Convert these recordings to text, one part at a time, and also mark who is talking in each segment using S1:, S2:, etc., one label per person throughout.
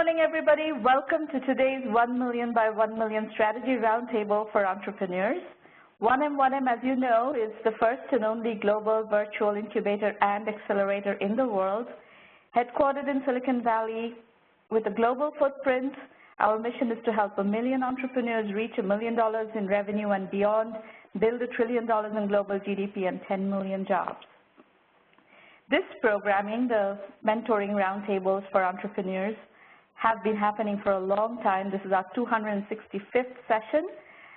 S1: morning, everybody. Welcome to today's 1 Million by 1 Million Strategy Roundtable for Entrepreneurs. 1M1M, as you know, is the first and only global virtual incubator and accelerator in the world. Headquartered in Silicon Valley with a global footprint, our mission is to help 1 million entrepreneurs reach $1 million in revenue and beyond, build $1 trillion in global GDP and 10 million jobs. This programming, the mentoring roundtables for entrepreneurs, have been happening for a long time. This is our 265th session,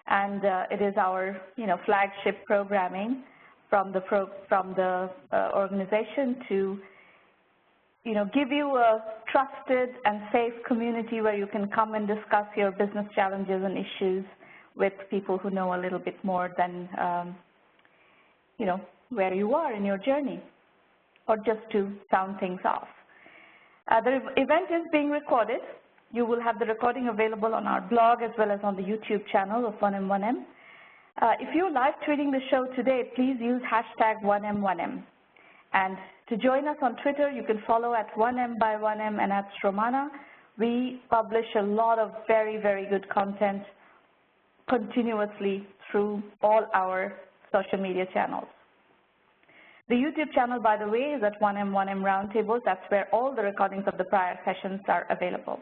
S1: and it is our flagship programming from the organization to give you a trusted and safe community where you can come and discuss your business challenges and issues with people who know a little bit more than where you are in your journey, or just to sound things off. The event is being recorded. You will have the recording available on our blog as well as on the YouTube channel of 1M1M. If you're live tweeting the show today, please use hashtag 1M1M. And to join us on Twitter, you can follow at 1M by 1M and at Stromana. We publish a lot of very, very good content continuously through all our social media channels. The YouTube channel, by the way, is at 1M1M Roundtables. That's where all the recordings of the prior sessions are available.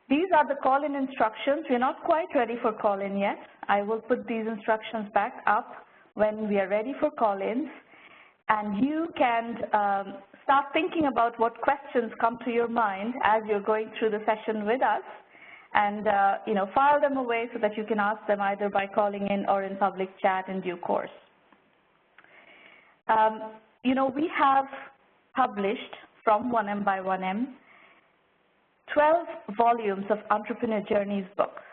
S1: These are the call-in instructions. We're not quite ready for call-in yet. I will put these instructions back up when we are ready for call-ins. And you can start thinking about what questions come to your mind as you're going through the session with us, and file them away so that you can ask them either by calling in or in public chat in due course. We have published from 1M by 1M 12 volumes of Entrepreneur Journeys books.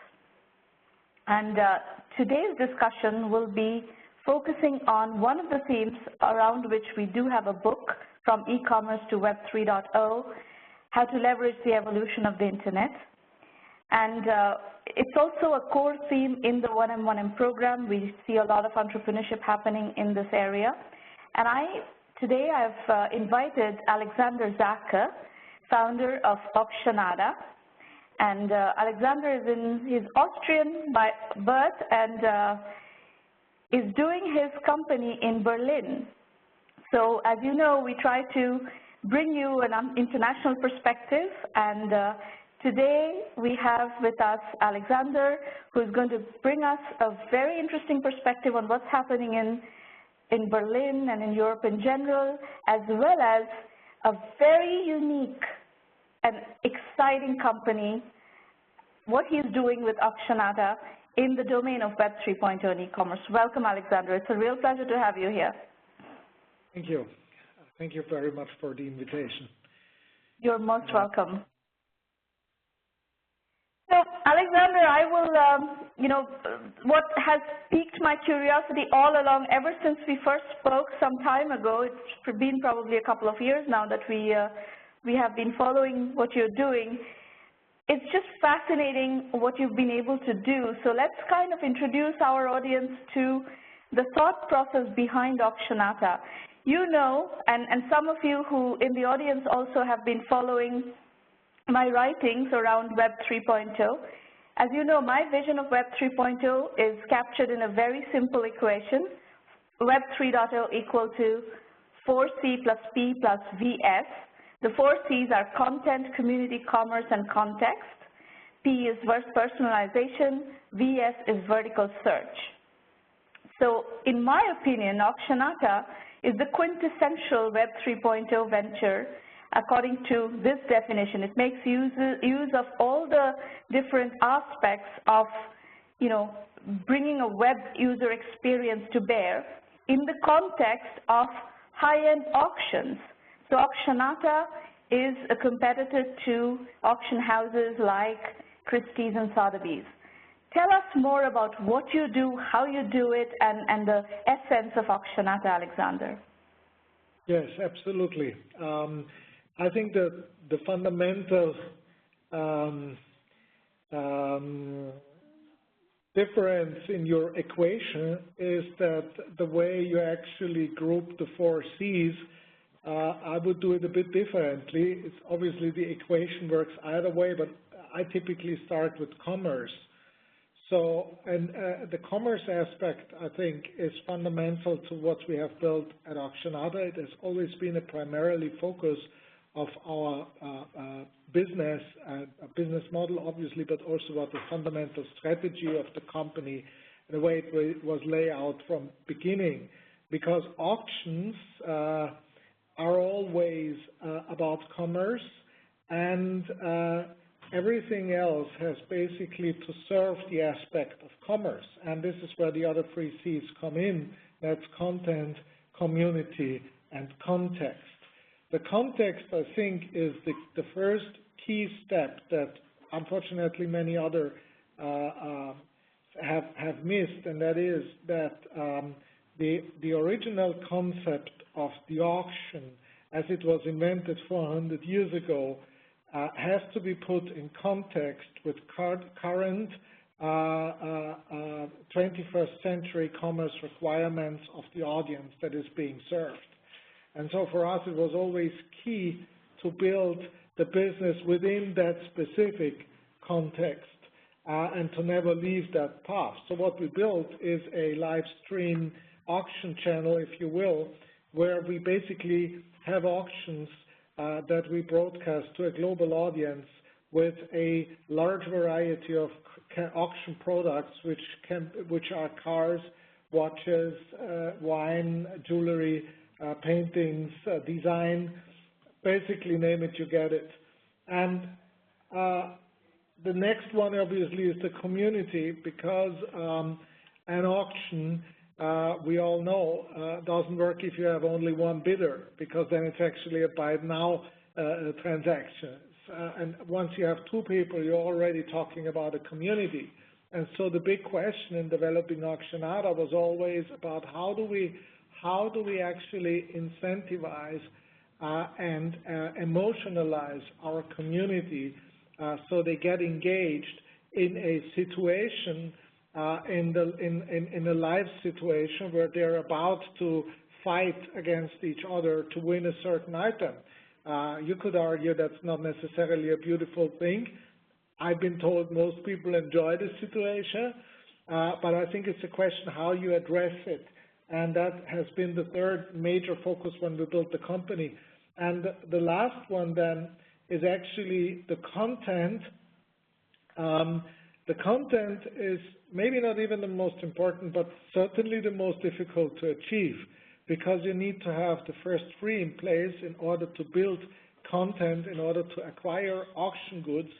S1: And today's discussion will be focusing on one of the themes around which we do have a book, From E-Commerce to Web 3.0, How to Leverage the Evolution of the Internet. And it's also a core theme in the 1M1M program. We see a lot of entrepreneurship happening in this area. And today I've invited Alexander Zacke, founder of Auctionata. And Alexander is Austrian by birth and is doing his company in Berlin. So as you know, we try to bring you an international perspective, and today we have with us Alexander, who is going to bring us a very interesting perspective on what's happening in Berlin and in Europe in general, as well as a very unique and exciting company, what he's doing with Auctionata in the domain of Web 3.0 and e-commerce. Welcome, Alexander. It's a real pleasure to have you here.
S2: Thank you. Thank you very much for the invitation.
S1: You're most welcome. So, Alexander, I will, what has piqued my curiosity all along, ever since we first spoke some time ago, it's been probably a couple of years now that we have been following what you're doing. It's just fascinating what you've been able to do. So let's kind of introduce our audience to the thought process behind Auctionata. You know, and some of you who in the audience also have been following my writings around Web 3.0. As you know, my vision of Web 3.0 is captured in a very simple equation. Web 3.0 equal to 4C plus P plus VS. The 4 C's are content, community, commerce, and context. P is personalization. VS is vertical search. So in my opinion, Auctionata is the quintessential Web 3.0 venture according to this definition. It makes use of all the different aspects of, bringing a web user experience to bear in the context of high-end auctions. So Auctionata is a competitor to auction houses like Christie's and Sotheby's. Tell us more about what you do, how you do it, and the essence of Auctionata, Alexander.
S2: Yes, absolutely. I think that the fundamental difference in your equation is that the way you actually group the 4 C's I would do it a bit differently. It's obviously the equation works either way, but I typically start with commerce. So, and the commerce aspect, I think, is fundamental to what we have built at Auctionata. It has always been a primarily focus of our business model, obviously, but also about the fundamental strategy of the company, the way it was laid out from beginning. Because auctions are always about commerce, and everything else has basically to serve the aspect of commerce. And this is where the other 3 C's come in. That's content, community, and context. The context, I think, is the first key step that unfortunately many other have missed, and that is that the original concept of the auction, as it was invented 400 years ago, has to be put in context with current 21st century commerce requirements of the audience that is being served. And so for us, it was always key to build the business within that specific context and to never leave that path. So what we built is a live stream auction channel, if you will, where we basically have auctions that we broadcast to a global audience with a large variety of auction products, which are cars, watches, wine, jewelry, paintings, design, basically name it, you get it. And the next one obviously is the community, because an auction, we all know, doesn't work if you have only one bidder, because then it's actually a buy now transaction. And once you have 2 people, you're already talking about a community. And so the big question in developing Auctionata was always about how do we actually incentivize and emotionalize our community so they get engaged in a situation, in a live situation where they're about to fight against each other to win a certain item. You could argue that's not necessarily a beautiful thing. I've been told most people enjoy the situation, but I think it's a question how you address it. And that has been the third major focus when we built the company. And the last one then is actually the content. The content is maybe not even the most important, but certainly the most difficult to achieve, because you need to have the first 3 in place in order to build content, in order to acquire auction goods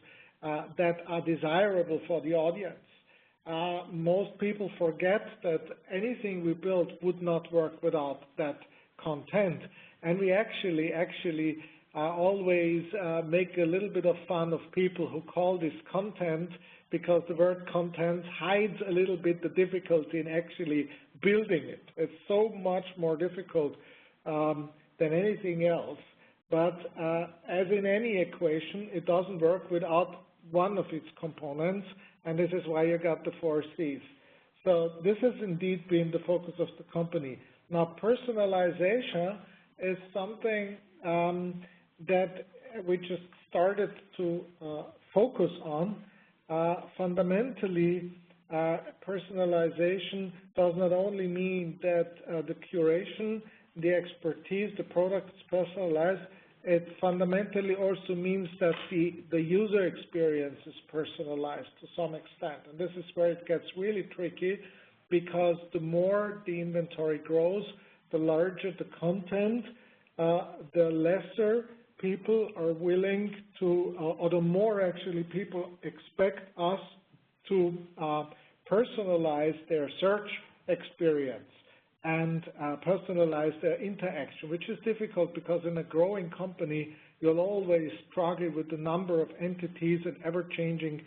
S2: that are desirable for the audience. Most people forget that anything we build would not work without that content. And we actually always make a little bit of fun of people who call this content, because the word content hides a little bit the difficulty in actually building it. It's so much more difficult than anything else. But as in any equation, it doesn't work without one of its components, and this is why you got the 4 C's. So this has indeed been the focus of the company. Now, personalization is something that we just started to focus on. Fundamentally, personalization does not only mean that the curation, the expertise, the product is personalized. It fundamentally also means that the user experience is personalized to some extent. And this is where it gets really tricky, because the more the inventory grows, the larger the content, the lesser people are willing to, or the more actually people expect us to personalize their search experience and personalize their interaction, which is difficult because in a growing company, you'll always struggle with the number of entities and ever-changing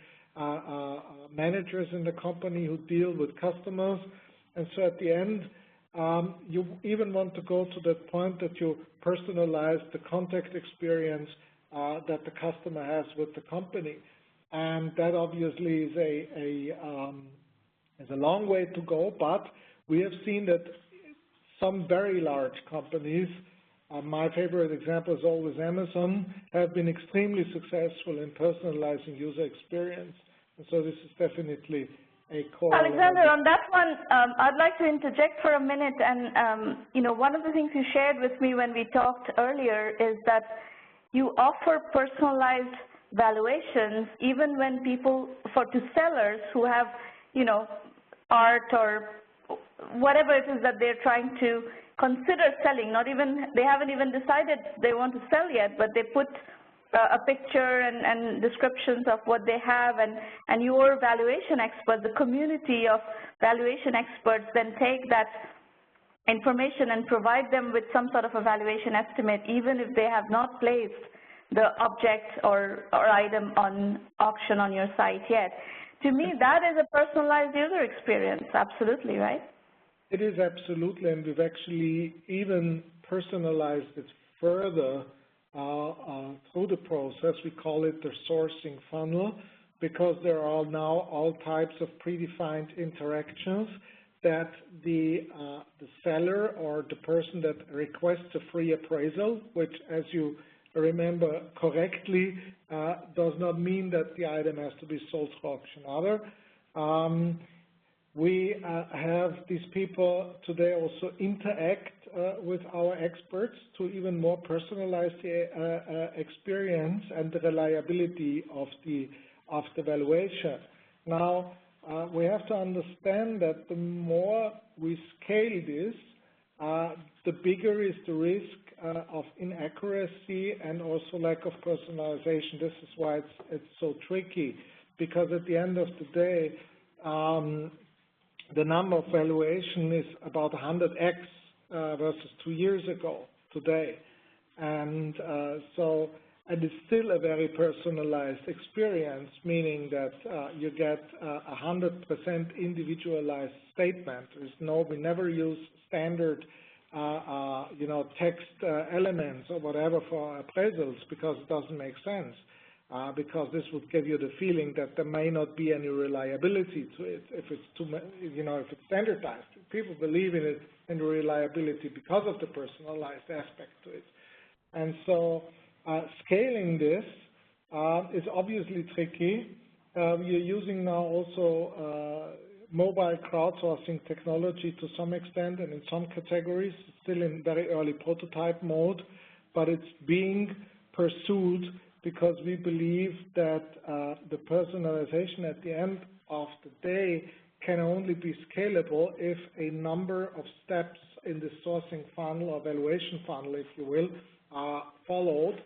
S2: managers in the company who deal with customers. And so at the end, you even want to go to the point that you personalize the contact experience that the customer has with the company. And that obviously is a long way to go, but we have seen that some very large companies My favorite example is always Amazon, have been extremely successful in personalizing user experience. And so this is definitely a core
S1: Alexander,
S2: element.
S1: on that one, I'd like to interject for a minute. And, you know, one of the things you shared with me when we talked earlier is that you offer personalized valuations even when people, to sellers who have, you know, art or whatever it is that they're trying to consider selling, they haven't even decided they want to sell yet, but they put a picture and descriptions of what they have, and your valuation expert, the community of valuation experts, then take that information and provide them with some sort of a valuation estimate, even if they have not placed the object or item on auction on your site yet. To me, that is a personalized user experience, absolutely, right?
S2: It is absolutely, and we've actually even personalized it further through the process. We call it the sourcing funnel, because there are now all types of predefined interactions that the seller or the person that requests a free appraisal, which, as you remember correctly, does not mean that the item has to be sold through Auctionata. We have these people today also interact with our experts to even more personalize the experience and the reliability of the valuation. Now, we have to understand that the more we scale this, the bigger is the risk of inaccuracy and also lack of personalization. This is why it's so tricky, because at the end of the day, the number of valuation is about 100x versus 2 years ago today. And so it is still a very personalized experience, meaning that you get 100% individualized statement. We never use standard text elements or whatever for appraisals, because it doesn't make sense. Because this would give you the feeling that there may not be any reliability to it if it's if it's standardized. People believe in it and reliability because of the personalized aspect to it. And so scaling this is obviously tricky. We're using now also mobile crowdsourcing technology to some extent, and in some categories, it's still in very early prototype mode, but it's being pursued, because we believe that the personalization at the end of the day can only be scalable if a number of steps in the sourcing funnel or valuation funnel, if you will, are followed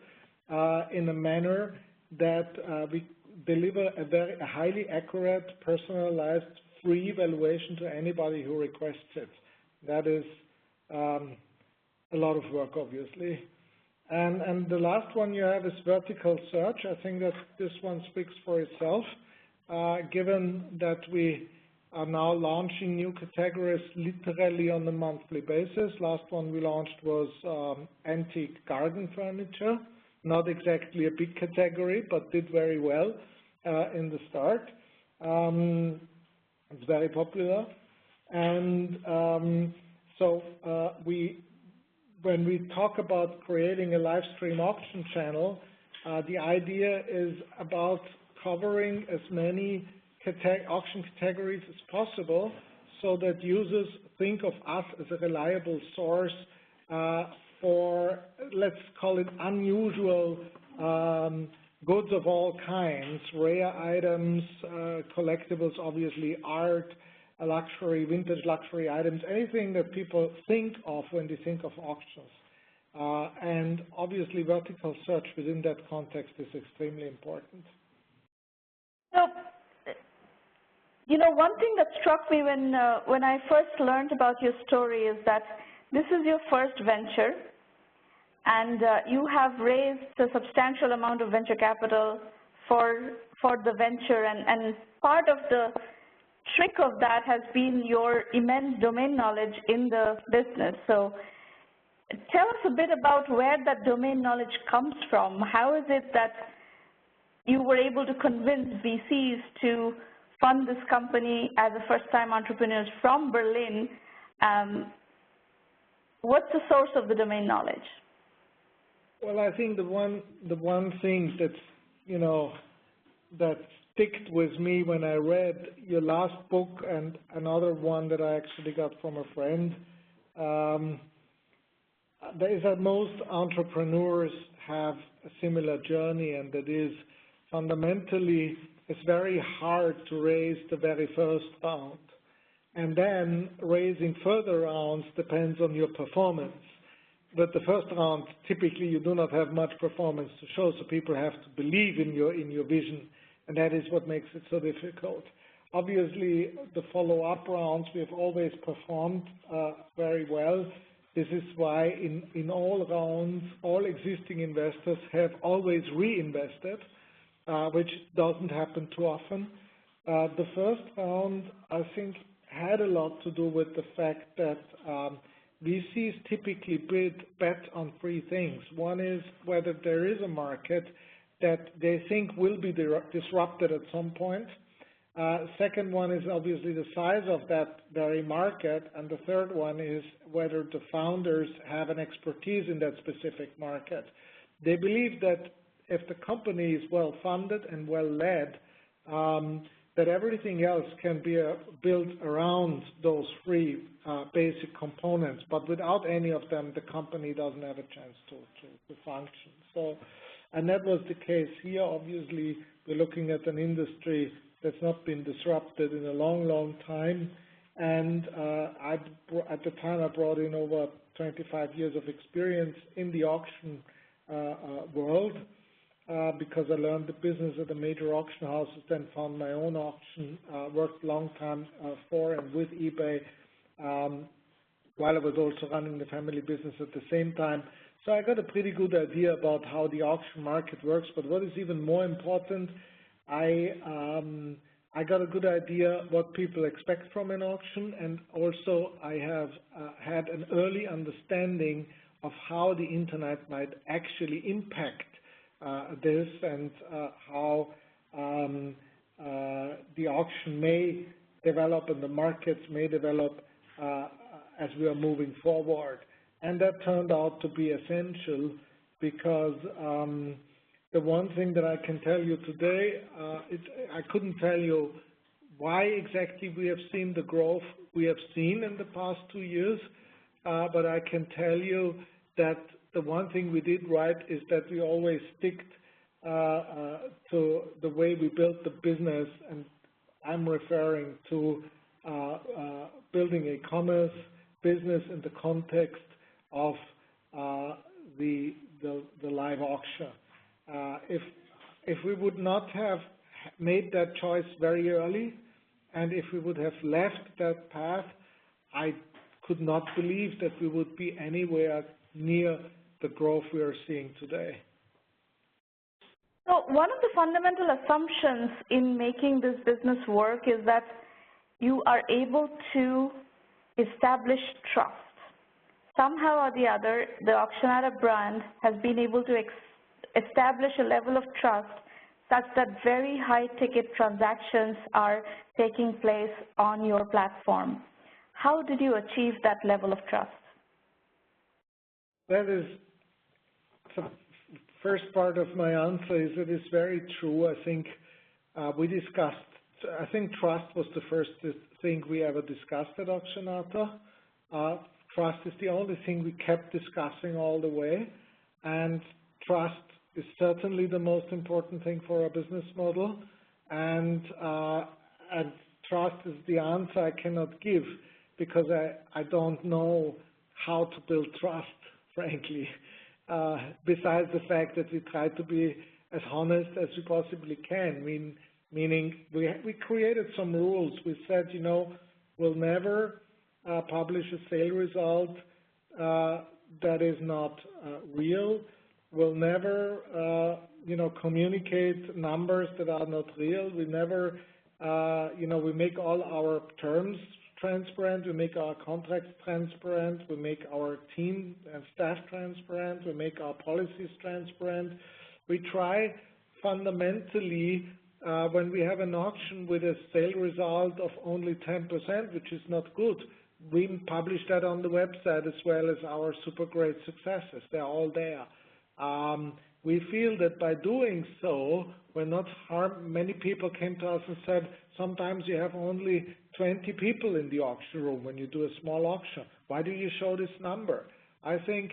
S2: in a manner that we deliver a highly accurate, personalized, free valuation to anybody who requests it. That is a lot of work, obviously. And the last one you have is vertical search. I think that this one speaks for itself, given that we are now launching new categories literally on a monthly basis. Last one we launched was antique garden furniture, not exactly a big category, but did very well in the start. It's very popular. And when we talk about creating a live stream auction channel, the idea is about covering as many auction categories as possible, so that users think of us as a reliable source for, let's call it, unusual goods of all kinds, rare items, collectibles, obviously, art, luxury, vintage luxury items, anything that people think of when they think of auctions. And obviously vertical search within that context is extremely important.
S1: So, one thing that struck me when I first learned about your story is that this is your first venture, and you have raised a substantial amount of venture capital for the venture, and part of the trick of that has been your immense domain knowledge in the business. So tell us a bit about where that domain knowledge comes from. How is it that you were able to convince VCs to fund this company as a first-time entrepreneurs from Berlin? What's the source of the domain knowledge?
S2: Well, I think the one thing that's, that sticked with me when I read your last book and another one that I actually got from a friend, is that most entrepreneurs have a similar journey, and that is fundamentally it's very hard to raise the very first round. And then raising further rounds depends on your performance. But the first round, typically you do not have much performance to show, so people have to believe in your vision, and that is what makes it so difficult. Obviously, the follow-up rounds, we have always performed very well. This is why in all rounds, all existing investors have always reinvested, which doesn't happen too often. The first round, I think, had a lot to do with the fact that VCs typically bet on three things. One is whether there is a market that they think will be disrupted at some point. Second one is obviously the size of that very market, and the third one is whether the founders have an expertise in that specific market. They believe that if the company is well funded and well led, that everything else can be built around those three basic components, but without any of them, the company doesn't have a chance to function. So, and that was the case here. Obviously, we're looking at an industry that's not been disrupted in a long, long time. And at the time, I brought in over 25 years of experience in the auction world, because I learned the business at the major auction houses, then found my own auction, worked a long time for and with eBay, while I was also running the family business at the same time. So I got a pretty good idea about how the auction market works, but what is even more important, I got a good idea what people expect from an auction, and also I have had an early understanding of how the internet might actually impact this, and how the auction may develop and the markets may develop as we are moving forward. And that turned out to be essential, because the one thing that I can tell you today, I couldn't tell you why exactly we have seen the growth we have seen in the past 2 years, but I can tell you that the one thing we did right is that we always sticked to the way we built the business, and I'm referring to building a commerce business in the context of the live auction. If we would not have made that choice very early, and if we would have left that path, I could not believe that we would be anywhere near the growth we are seeing today.
S1: So one of the fundamental assumptions in making this business work is that you are able to establish trust. Somehow or the other, the Auctionata brand has been able to establish a level of trust such that very high-ticket transactions are taking place on your platform. How did you achieve that level of trust?
S2: That is the first part of my answer. Is it is very true. I think we discussed, I think trust was the first thing we ever discussed at Auctionata. Trust is the only thing we kept discussing all the way, and trust is certainly the most important thing for our business model, and trust is the answer I cannot give, because I don't know how to build trust, frankly, besides the fact that we try to be as honest as we possibly can, meaning we created some rules. We said, we'll never publish a sale result that is not real. We'll never, communicate numbers that are not real. We never, we make all our terms transparent. We make our contracts transparent. We make our team and staff transparent. We make our policies transparent. We try fundamentally, when we have an auction with a sale result of only 10%, which is not good, we publish that on the website as well as our super great successes. They're all there. We feel that by doing so, we're not many people came to us and said, sometimes you have only 20 people in the auction room when you do a small auction. Why do you show this number? I think,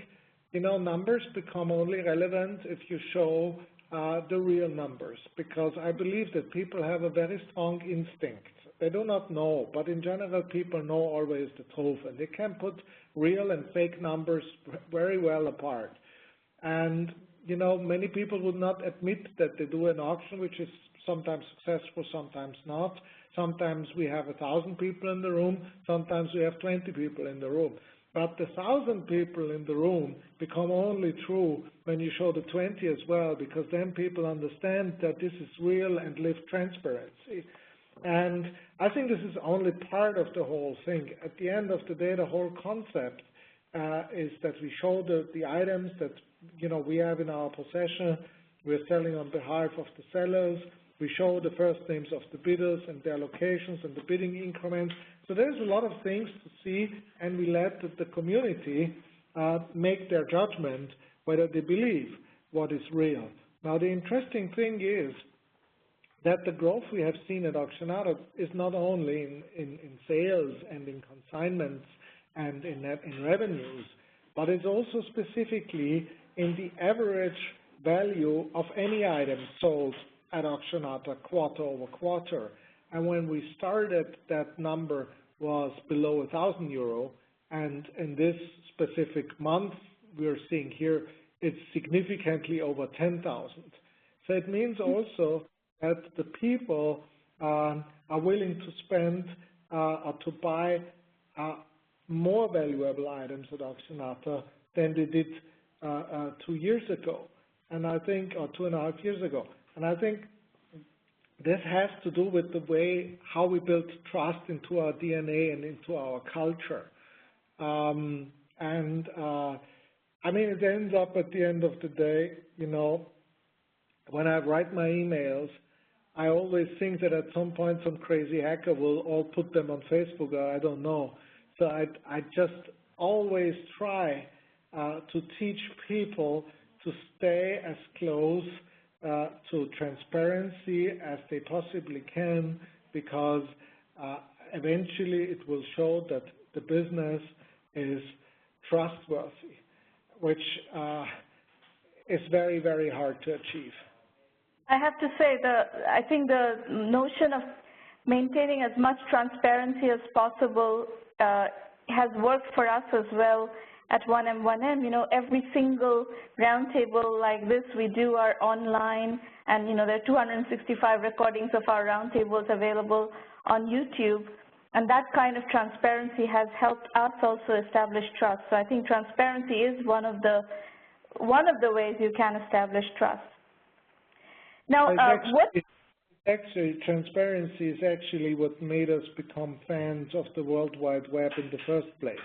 S2: numbers become only relevant if you show the real numbers, because I believe that people have a very strong instinct. They do not know, but in general, people know always the truth, and they can put real and fake numbers very well apart. And many people would not admit that they do an auction, which is sometimes successful, sometimes not. Sometimes we have 1,000 people in the room, sometimes we have 20 people in the room. But the 1,000 people in the room become only true when you show the 20 as well, because then people understand that this is real and live transparency. And I think this is only part of the whole thing. At the end of the day, the whole concept is that we show the items that we have in our possession. We're selling on behalf of the sellers. We show the first names of the bidders and their locations and the bidding increments. So there's a lot of things to see, and we let the community make their judgment whether they believe what is real. Now, the interesting thing is that the growth we have seen at Auctionata is not only in sales and in consignments and in revenues, but it's also specifically in the average value of any item sold at Auctionata quarter over quarter. And when we started, that number was below 1,000 euro, and in this specific month we're seeing here it's significantly over 10,000. So it means also that the people are willing to spend or to buy more valuable items at Auctionata than they did 2 years ago, and I think, or 2.5 years ago. And I think this has to do with the way how we build trust into our DNA and into our culture. I mean, it ends up at the end of the day, when I write my emails, I always think that at some point some crazy hacker will all put them on Facebook, or I don't know. So I just always try to teach people to stay as close to transparency as they possibly can, because eventually it will show that the business is trustworthy, which is very, very hard to achieve.
S1: I have to say, I think the notion of maintaining as much transparency as possible has worked for us as well at 1M1M. Every single roundtable like this we do are online, and there are 265 recordings of our roundtables available on YouTube, and that kind of transparency has helped us also establish trust. So I think transparency is one of the ways you can establish trust. Now,
S2: actually, transparency is actually what made us become fans of the World Wide Web in the first place.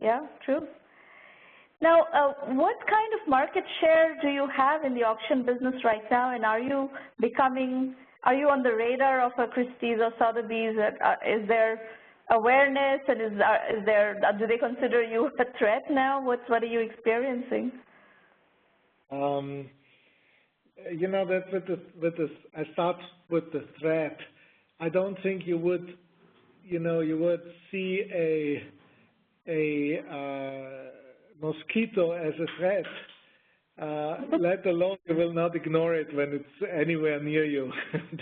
S2: Yeah, true. Now, what kind of market share do you have in the auction business right now, and are you on the radar of a Christie's or Sotheby's? Is there awareness, and do they consider you a threat now? What are you experiencing? I start with the threat. I don't think you would see a mosquito as a threat, let alone you will not ignore it when it's anywhere near you.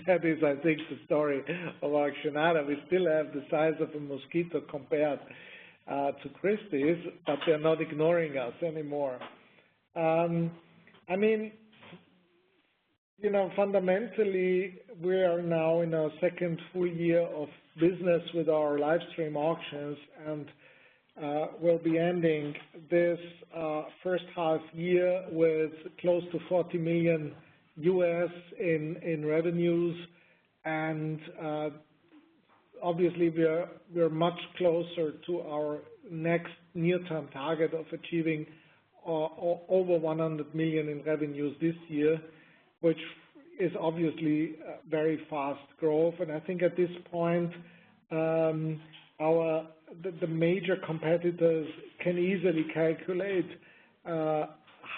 S2: That is, I think, the story of Auctionata. We still have the size of a mosquito compared to Christie's, but they're not ignoring us anymore. I mean, fundamentally, we are now in our second full year of business with our live stream auctions, and we'll be ending this first half year with close to 40 million US in revenues, and obviously we're much closer to our next near-term target of achieving over 100 million in revenues this year, which is obviously very fast growth. And I think at this point, the major competitors can easily calculate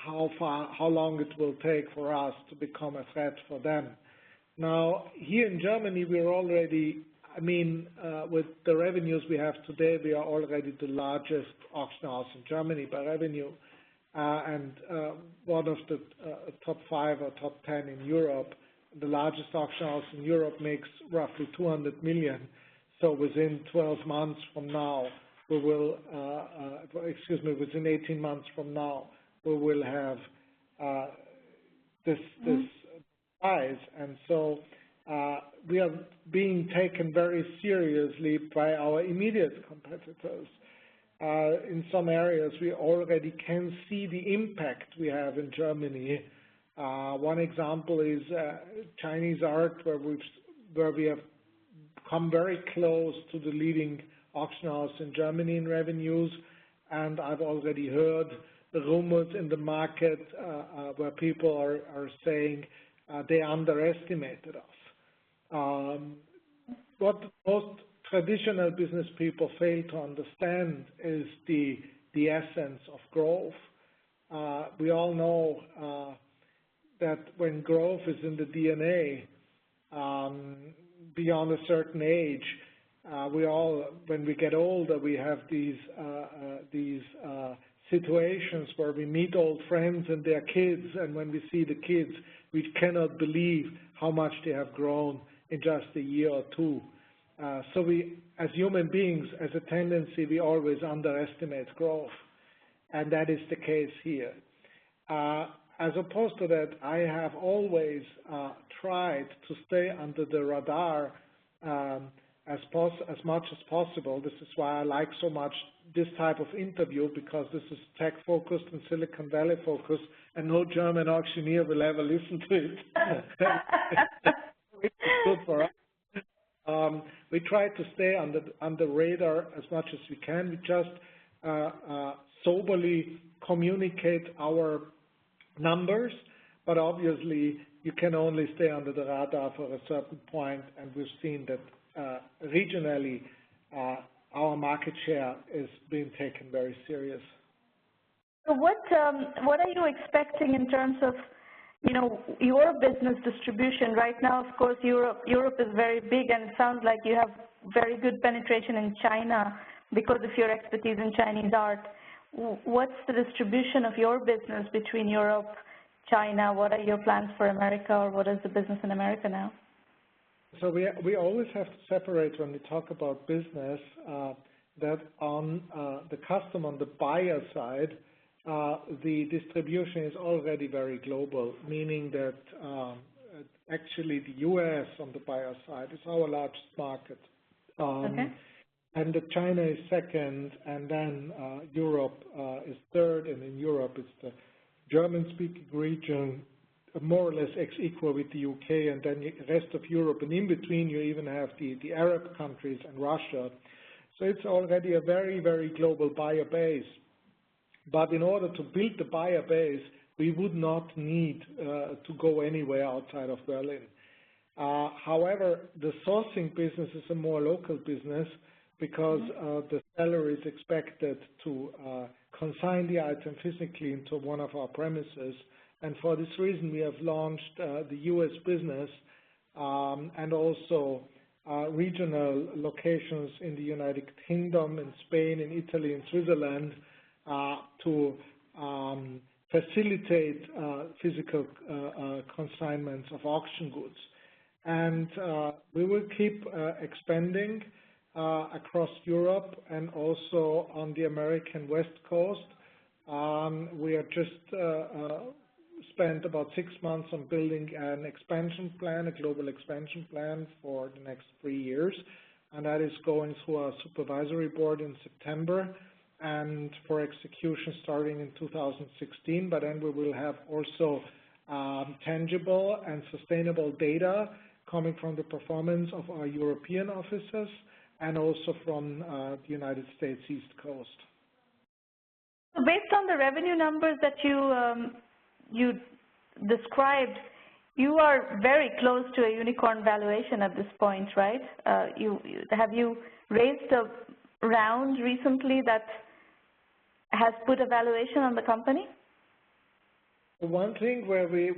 S2: how long it will take for us to become a threat for them. Now, here in Germany, we're already, with the revenues we have today, we are already the largest auction house in Germany by revenue, and one of the top 5 or top 10 in Europe. The largest auction house in Europe makes roughly 200 million. So within 12 months from now, we will, within 18 months from now, we will have this size. And so we are being taken very seriously by our immediate competitors. In some areas, we already can see the impact we have in Germany. One example is Chinese art, where we have come very close to the leading auction house in Germany in revenues, and I've already heard the rumors in the market where people are saying they underestimated us. What most traditional business people fail to understand is the essence of growth. We all know that when growth is in the DNA, beyond a certain age, when we get older, we have these situations where we meet old friends and their kids, and when we see the kids, we cannot believe how much they have grown in just a year or two. So we, as human beings, as a tendency, we always underestimate growth, and that is the case here. As opposed to that, I have always tried to stay under the radar as much as possible. This is why I like so much this type of interview, because this is tech-focused and Silicon Valley-focused, and no German auctioneer will ever listen to it. It's good for us. We try to stay on the radar as much as we can. We just soberly communicate our numbers, but obviously you can only stay under the radar for a certain point, and we've seen that regionally our market share is being taken very serious.
S1: So what are you expecting in terms of, your business distribution? Right now, of course, Europe is very big, and it sounds like you have very good penetration in China because of your expertise in Chinese art. What's the distribution of your business between Europe, China? What are your plans for America, or what is the business in America now?
S2: So we always have to separate when we talk about business that on the customer, on the buyer side, the distribution is already very global, meaning that actually the U.S. on the buyer side is our largest market.
S1: Okay.
S2: And China is second, and then Europe is third, and in Europe it's the German-speaking region, more or less equal with the UK, and then the rest of Europe, and in between you even have the Arab countries and Russia. So it's already a very, very global buyer base. But in order to build the buyer base, we would not need to go anywhere outside of Berlin. However, the sourcing business is a more local business, because the seller is expected to consign the item physically into one of our premises. And for this reason, we have launched the U.S. business and also regional locations in the United Kingdom, in Spain, in Italy, in Switzerland to facilitate physical consignments of auction goods. And we will keep expanding across Europe and also on the American West Coast. We are just spent about 6 months on building an expansion plan, a global expansion plan for the next 3 years, and that is going through our supervisory board in September and for execution starting in 2016. But then we will have also tangible and sustainable data coming from the performance of our European offices and also from the United States East Coast.
S1: So based on the revenue numbers that you described, you are very close to a unicorn valuation at this point, right? Have you raised a round recently that has put a valuation on the company?
S2: One thing where we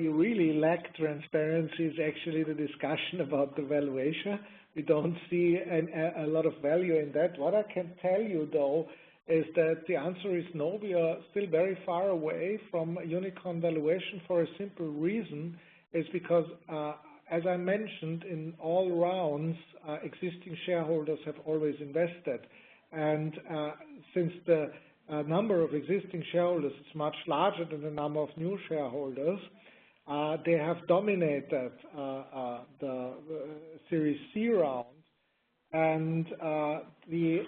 S2: really lack transparency is actually the discussion about the valuation. We don't see a lot of value in that. What I can tell you, though, is that the answer is no. We are still very far away from a unicorn valuation for a simple reason, is because, as I mentioned, in all rounds, existing shareholders have always invested. And since the number of existing shareholders is much larger than the number of new shareholders, they have dominated the Series C round, and the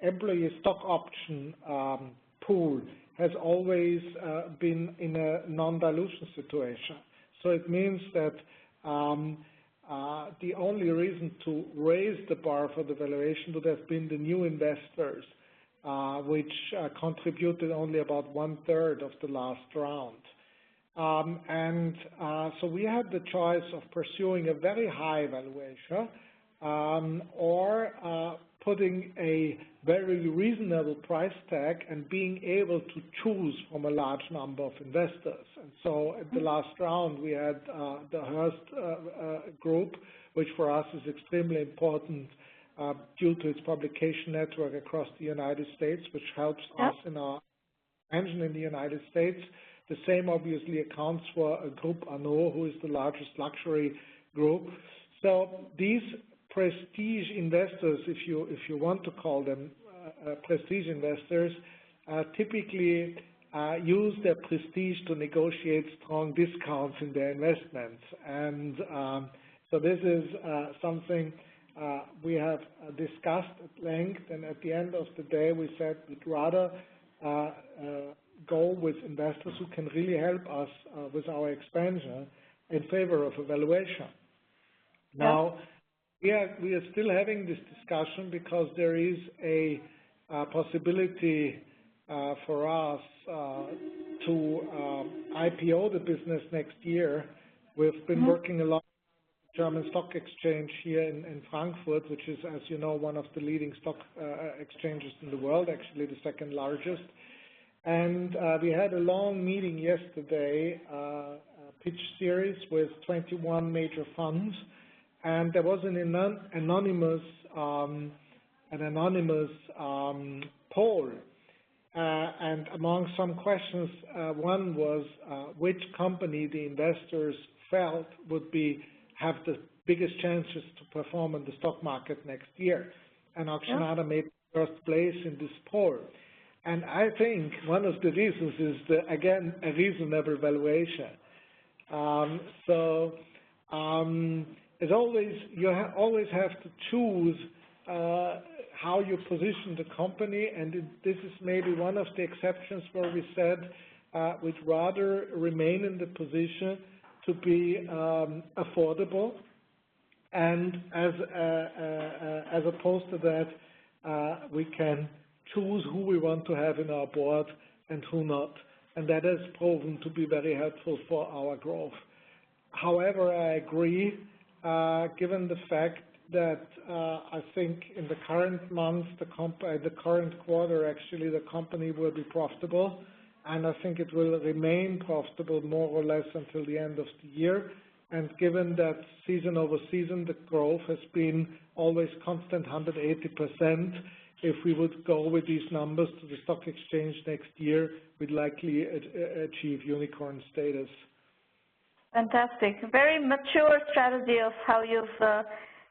S2: employee stock option pool has always been in a non-dilution situation. So it means that the only reason to raise the bar for the valuation would have been the new investors, which contributed only about 1/3 of the last round. So we had the choice of pursuing a very high valuation or putting a very reasonable price tag and being able to choose from a large number of investors. And so at the last round, we had the Hearst group, which for us is extremely important due to its publication network across the United States, which helps us in our expansion in the United States. The same obviously accounts for a group Arnaud, who is the largest luxury group. So these prestige investors, if you want to call them prestige investors, typically use their prestige to negotiate strong discounts in their investments. And so this is something we have discussed at length, and at the end of the day, we said we'd rather go with investors who can really help us with our expansion in favor of a valuation. Now, we are still having this discussion because there is a possibility for us to IPO the business next year. We've been working a lot with the German Stock Exchange here in Frankfurt, which is, as you know, one of the leading stock exchanges in the world, actually the second largest. And we had a long meeting yesterday, a pitch series with 21 major funds. And there was an anonymous poll, and among some questions, one was which company the investors felt would have the biggest chances to perform in the stock market next year. And Auctionata made first place in this poll. And I think one of the reasons is, again, a reasonable valuation. As always, you always have to choose how you position the company, and this is maybe one of the exceptions where we said we'd rather remain in the position to be affordable, and as opposed to that, we can choose who we want to have in our board and who not, and that has proven to be very helpful for our growth. However, I agree. Given the fact that I think in the current month, the current quarter, actually, the company will be profitable, and I think it will remain profitable more or less until the end of the year. And given that season over season, the growth has been always constant, 180%, if we would go with these numbers to the stock exchange next year, we'd likely achieve unicorn status.
S1: Fantastic. Very mature strategy of how you've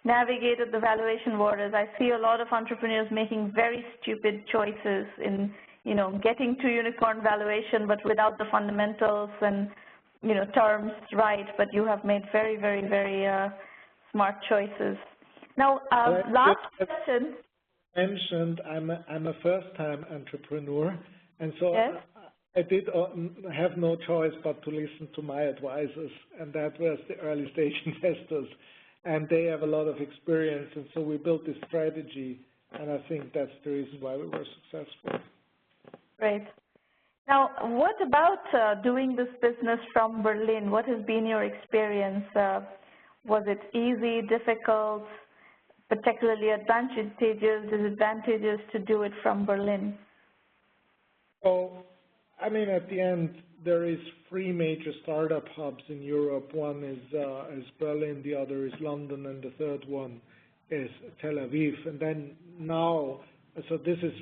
S1: navigated the valuation waters. I see a lot of entrepreneurs making very stupid choices in, getting to unicorn valuation, but without the fundamentals and, terms right. But you have made very, very, very smart choices. Now, last question.
S2: Mentioned, I'm a first-time entrepreneur, and so. Yes. I did have no choice but to listen to my advisors, and that was the early-stage investors, and they have a lot of experience, and so we built this strategy, and I think that's the reason why we were successful.
S1: Great. Now, what about doing this business from Berlin? What has been your experience? Was it easy, difficult, particularly advantageous, disadvantageous to do it from Berlin?
S2: So, I mean, at the end, there is 3 major startup hubs in Europe. One is Berlin, the other is London, and the third one is Tel Aviv. And then now, so this is,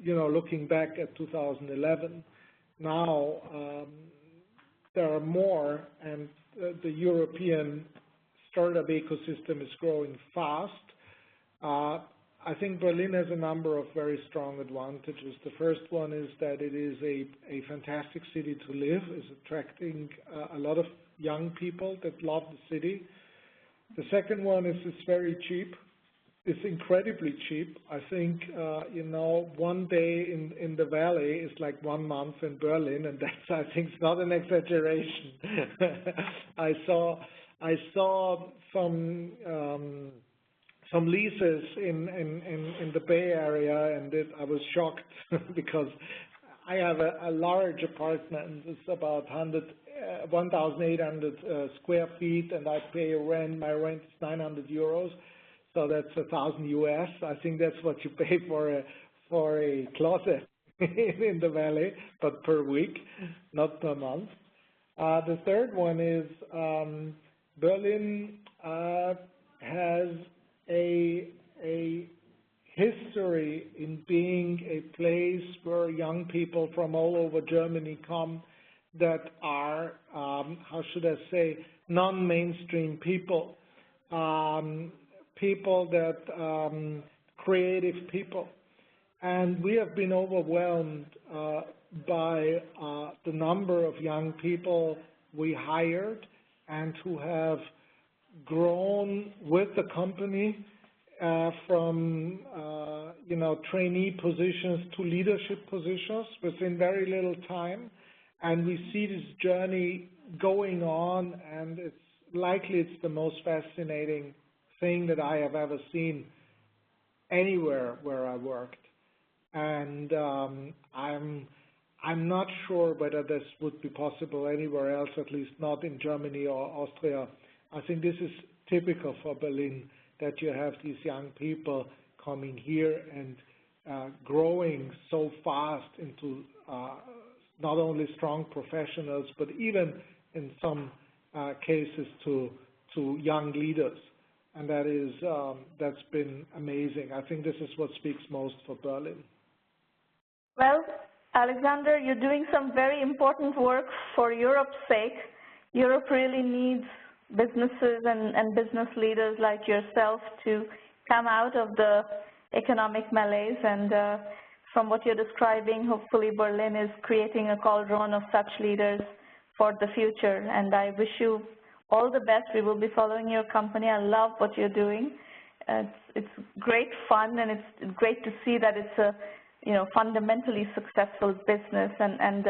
S2: looking back at 2011, now there are more, and the European startup ecosystem is growing fast. I think Berlin has a number of very strong advantages. The first one is that it is a fantastic city to live. It's attracting a lot of young people that love the city. The second one is it's very cheap. It's incredibly cheap. I think, one day in the valley is like 1 month in Berlin, and that's, I think, it's not an exaggeration. I saw some leases in the Bay Area, and I was shocked because I have a large apartment. It's about 1,800 square feet, and I pay rent. My rent is 900 euros, so that's 1,000 US. I think that's what you pay for a closet in the valley, but per week, not per month. The third one is Berlin has a history in being a place where young people from all over Germany come that are, how should I say, non-mainstream people, people that, creative people. And we have been overwhelmed by the number of young people we hired and who have grown with the company from trainee positions to leadership positions within very little time, and we see this journey going on, and it's the most fascinating thing that I have ever seen anywhere where I worked. And I'm not sure whether this would be possible anywhere else, at least not in Germany or Austria. I think this is typical for Berlin, that you have these young people coming here and growing so fast into not only strong professionals, but even in some cases to young leaders. And that's been amazing. I think this is what speaks most for Berlin.
S1: Well, Alexander, you're doing some very important work for Europe's sake. Europe really needs businesses and business leaders like yourself to come out of the economic malaise, and from what you're describing, hopefully Berlin is creating a cauldron of such leaders for the future, and I wish you all the best. We will be following your company. I love what you're doing. It's great fun, and it's great to see that it's a fundamentally successful business, and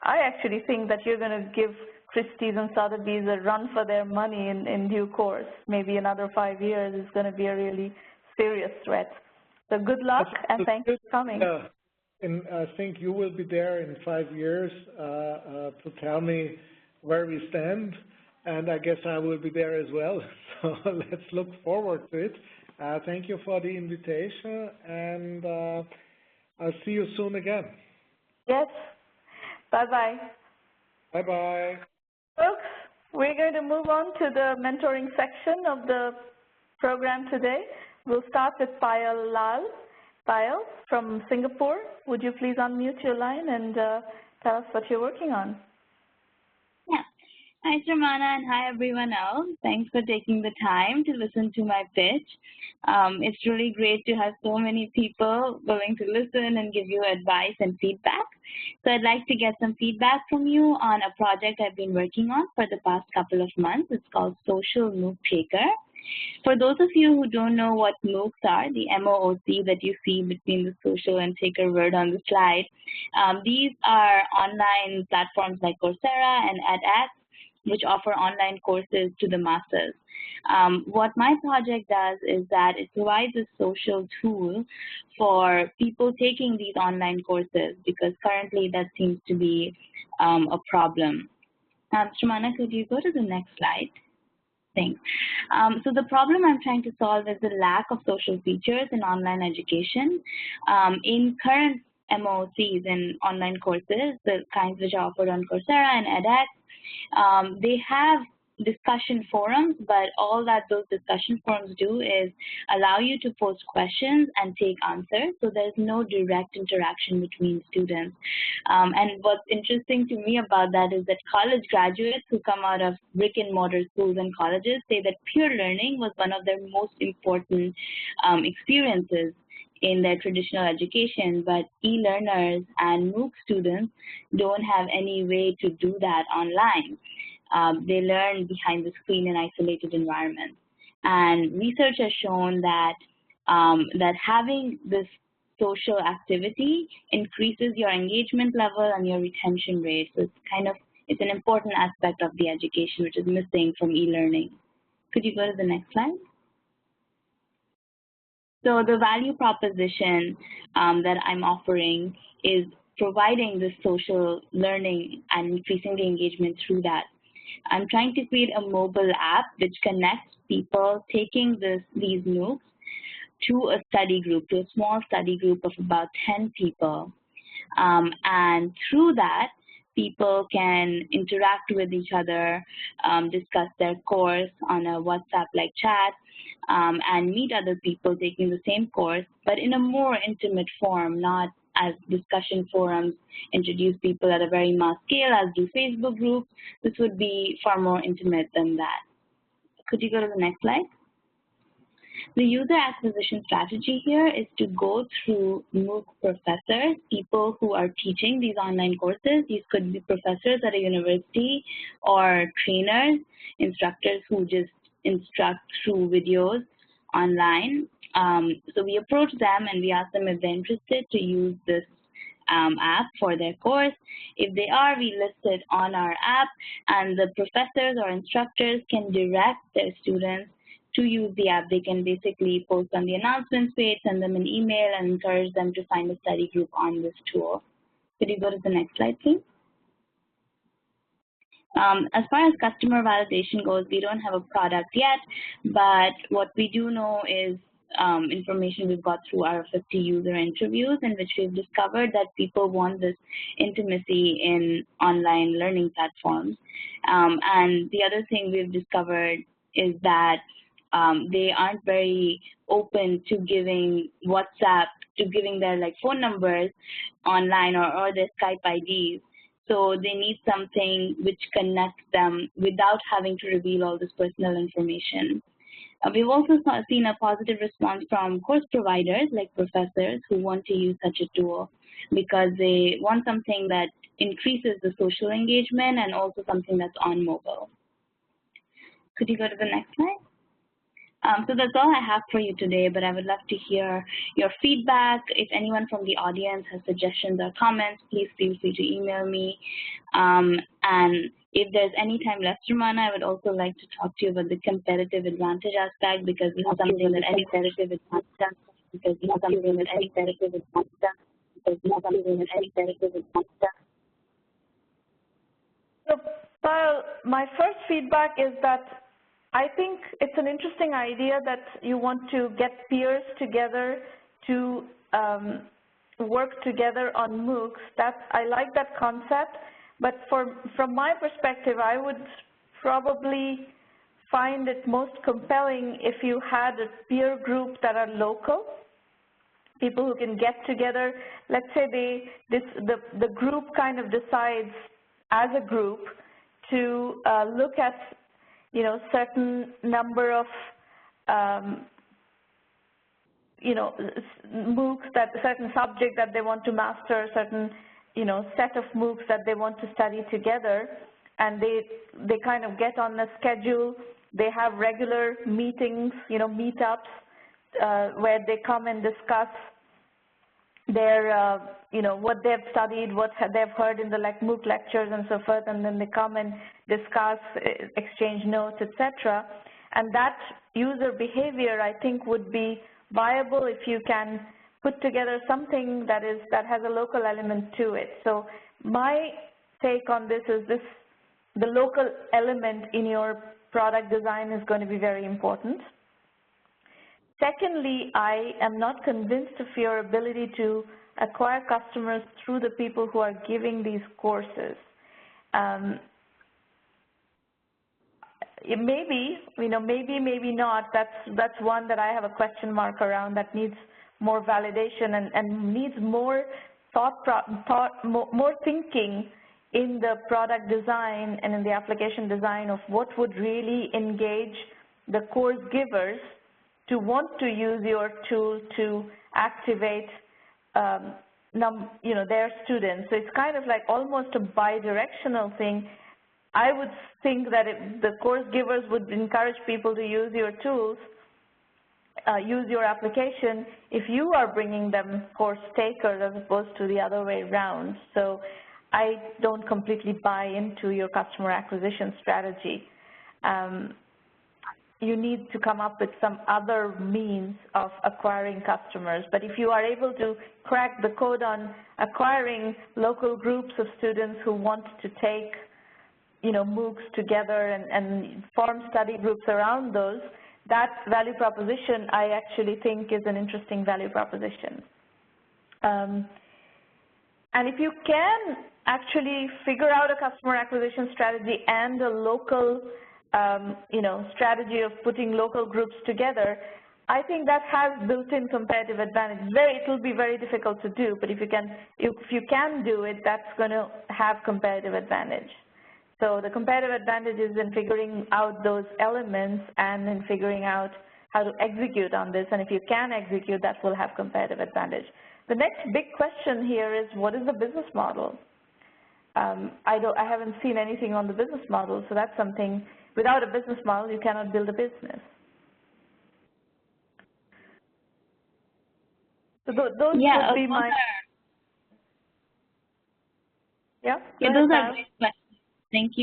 S1: I actually think that you're going to give Christie's and Sotheby's a run for their money in due course. Maybe another 5 years is going to be a really serious threat. So good luck, and thanks for coming.
S2: And I think you will be there in 5 years to tell me where we stand, and I guess I will be there as well. So let's look forward to it. Thank you for the invitation, and I'll see you soon again.
S1: Yes. Bye-bye.
S2: Bye-bye.
S1: Folks, we're going to move on to the mentoring section of the program today. We'll start with Payal Lal. Payal from Singapore, would you please unmute your line and tell us what you're working on?
S3: Yeah. Hi, Shramana, and hi, everyone else. Thanks for taking the time to listen to my pitch. It's really great to have so many people willing to listen and give you advice and feedback. So I'd like to get some feedback from you on a project I've been working on for the past couple of months. It's called Social MOOC Taker. For those of you who don't know what MOOCs are, the M-O-O-C that you see between the social and taker word on the slide, these are online platforms like Coursera and edX, which offer online courses to the masses. What my project does is that it provides a social tool for people taking these online courses, because currently that seems to be a problem. Shramana, could you go to the next slide? Thanks. So the problem I'm trying to solve is the lack of social features in online education. In current MOOCs in online courses, the kinds which are offered on Coursera and edX. They have discussion forums, but all that those discussion forums do is allow you to post questions and take answers, so there's no direct interaction between students. And what's interesting to me about that is that college graduates who come out of brick and mortar schools and colleges say that peer learning was one of their most important experiences in their traditional education, but e-learners and MOOC students don't have any way to do that online. They learn behind the screen in isolated environments. And research has shown that, that having this social activity increases your engagement level and your retention rate. So it's an important aspect of the education which is missing from e-learning. Could you go to the next slide? So the value proposition that I'm offering is providing this social learning and increasing the engagement through that. I'm trying to create a mobile app which connects people taking these MOOCs to a study group, to a small study group of about 10 people. And through that, people can interact with each other, discuss their course on a WhatsApp-like chat, and meet other people taking the same course, but in a more intimate form, not as discussion forums introduce people at a very mass scale as do Facebook groups. This would be far more intimate than that. Could you go to the next slide? The user acquisition strategy here is to go through MOOC professors, people who are teaching these online courses. These could be professors at a university or trainers, instructors who just instruct through videos online. So we approach them and we ask them if they're interested to use this app for their course. If they are, we list it on our app, and the professors or instructors can direct their students to use the app. They can basically post on the announcements page, send them an email, and encourage them to find a study group on this tool. Could you go to the next slide, please? As far as customer validation goes, we don't have a product yet, but what we do know is information we've got through our 50 user interviews, in which we've discovered that people want this intimacy in online learning platforms. And the other thing we've discovered is that they aren't very open to giving WhatsApp, to giving their phone numbers online or their Skype IDs. So they need something which connects them without having to reveal all this personal information. We've also seen a positive response from course providers like professors who want to use such a tool because they want something that increases the social engagement and also something that's on mobile. Could you go to the next slide? So that's all I have for you today, but I would love to hear your feedback. If anyone from the audience has suggestions or comments, please feel free to email me. And if there's any time left, Romana, I would also like to talk to you about the competitive advantage aspect, because we have something that any competitive advantage, because we have something that any competitive advantage, because we have something that any competitive advantage.
S1: So, Payal, my first feedback is that I think it's an interesting idea that you want to get peers together to work together on MOOCs. I like that concept, but from my perspective, I would probably find it most compelling if you had a peer group that are local, people who can get together. Let's say the group kind of decides as a group to look at certain number of, MOOCs, that certain subject that they want to master, certain, set of MOOCs that they want to study together, and they kind of get on a schedule. They have regular meetings, meetups, where they come and discuss their, what they've studied, what they've heard in the MOOC lectures and so forth, and then they come and discuss, exchange notes, etc. And that user behavior, I think, would be viable if you can put together something that has a local element to it. So my take on this is the local element in your product design is going to be very important. Secondly, I am not convinced of your ability to acquire customers through the people who are giving these courses. It maybe not. That's one that I have a question mark around, that needs more validation and needs more more thinking in the product design and in the application design of what would really engage the course givers to want to use your tool to activate their students. So it's kind of like almost a bi-directional thing. I would think that if the course givers would encourage people to use your tools, use your application, if you are bringing them course takers as opposed to the other way around. So I don't completely buy into your customer acquisition strategy. You need to come up with some other means of acquiring customers. But if you are able to crack the code on acquiring local groups of students who want to take MOOCs together and form study groups around those, that value proposition I actually think is an interesting value proposition. And if you can actually figure out a customer acquisition strategy and a local, strategy of putting local groups together, I think that has built-in competitive advantage. It will be very difficult to do, but if you can do it, that's going to have competitive advantage. So the competitive advantage is in figuring out those elements and in figuring out how to execute on this. And if you can execute, that will have competitive advantage. The next big question here is, what is the business model? I haven't seen anything on the business model, so that's something. Without a business model, you cannot build a business. So those would be my. Yeah.
S3: Those are great questions. Thank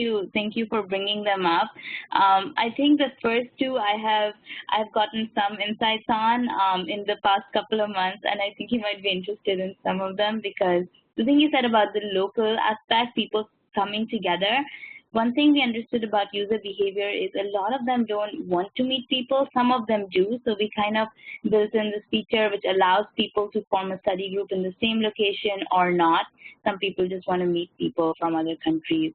S3: you for bringing them up. I think the first two I've gotten some insights on in the past couple of months, and I think you might be interested in some of them, because the thing you said about the local aspect, people coming together, one thing we understood about user behavior is a lot of them don't want to meet people. Some of them do, so we kind of built in this feature which allows people to form a study group in the same location or not. Some people just want to meet people from other countries.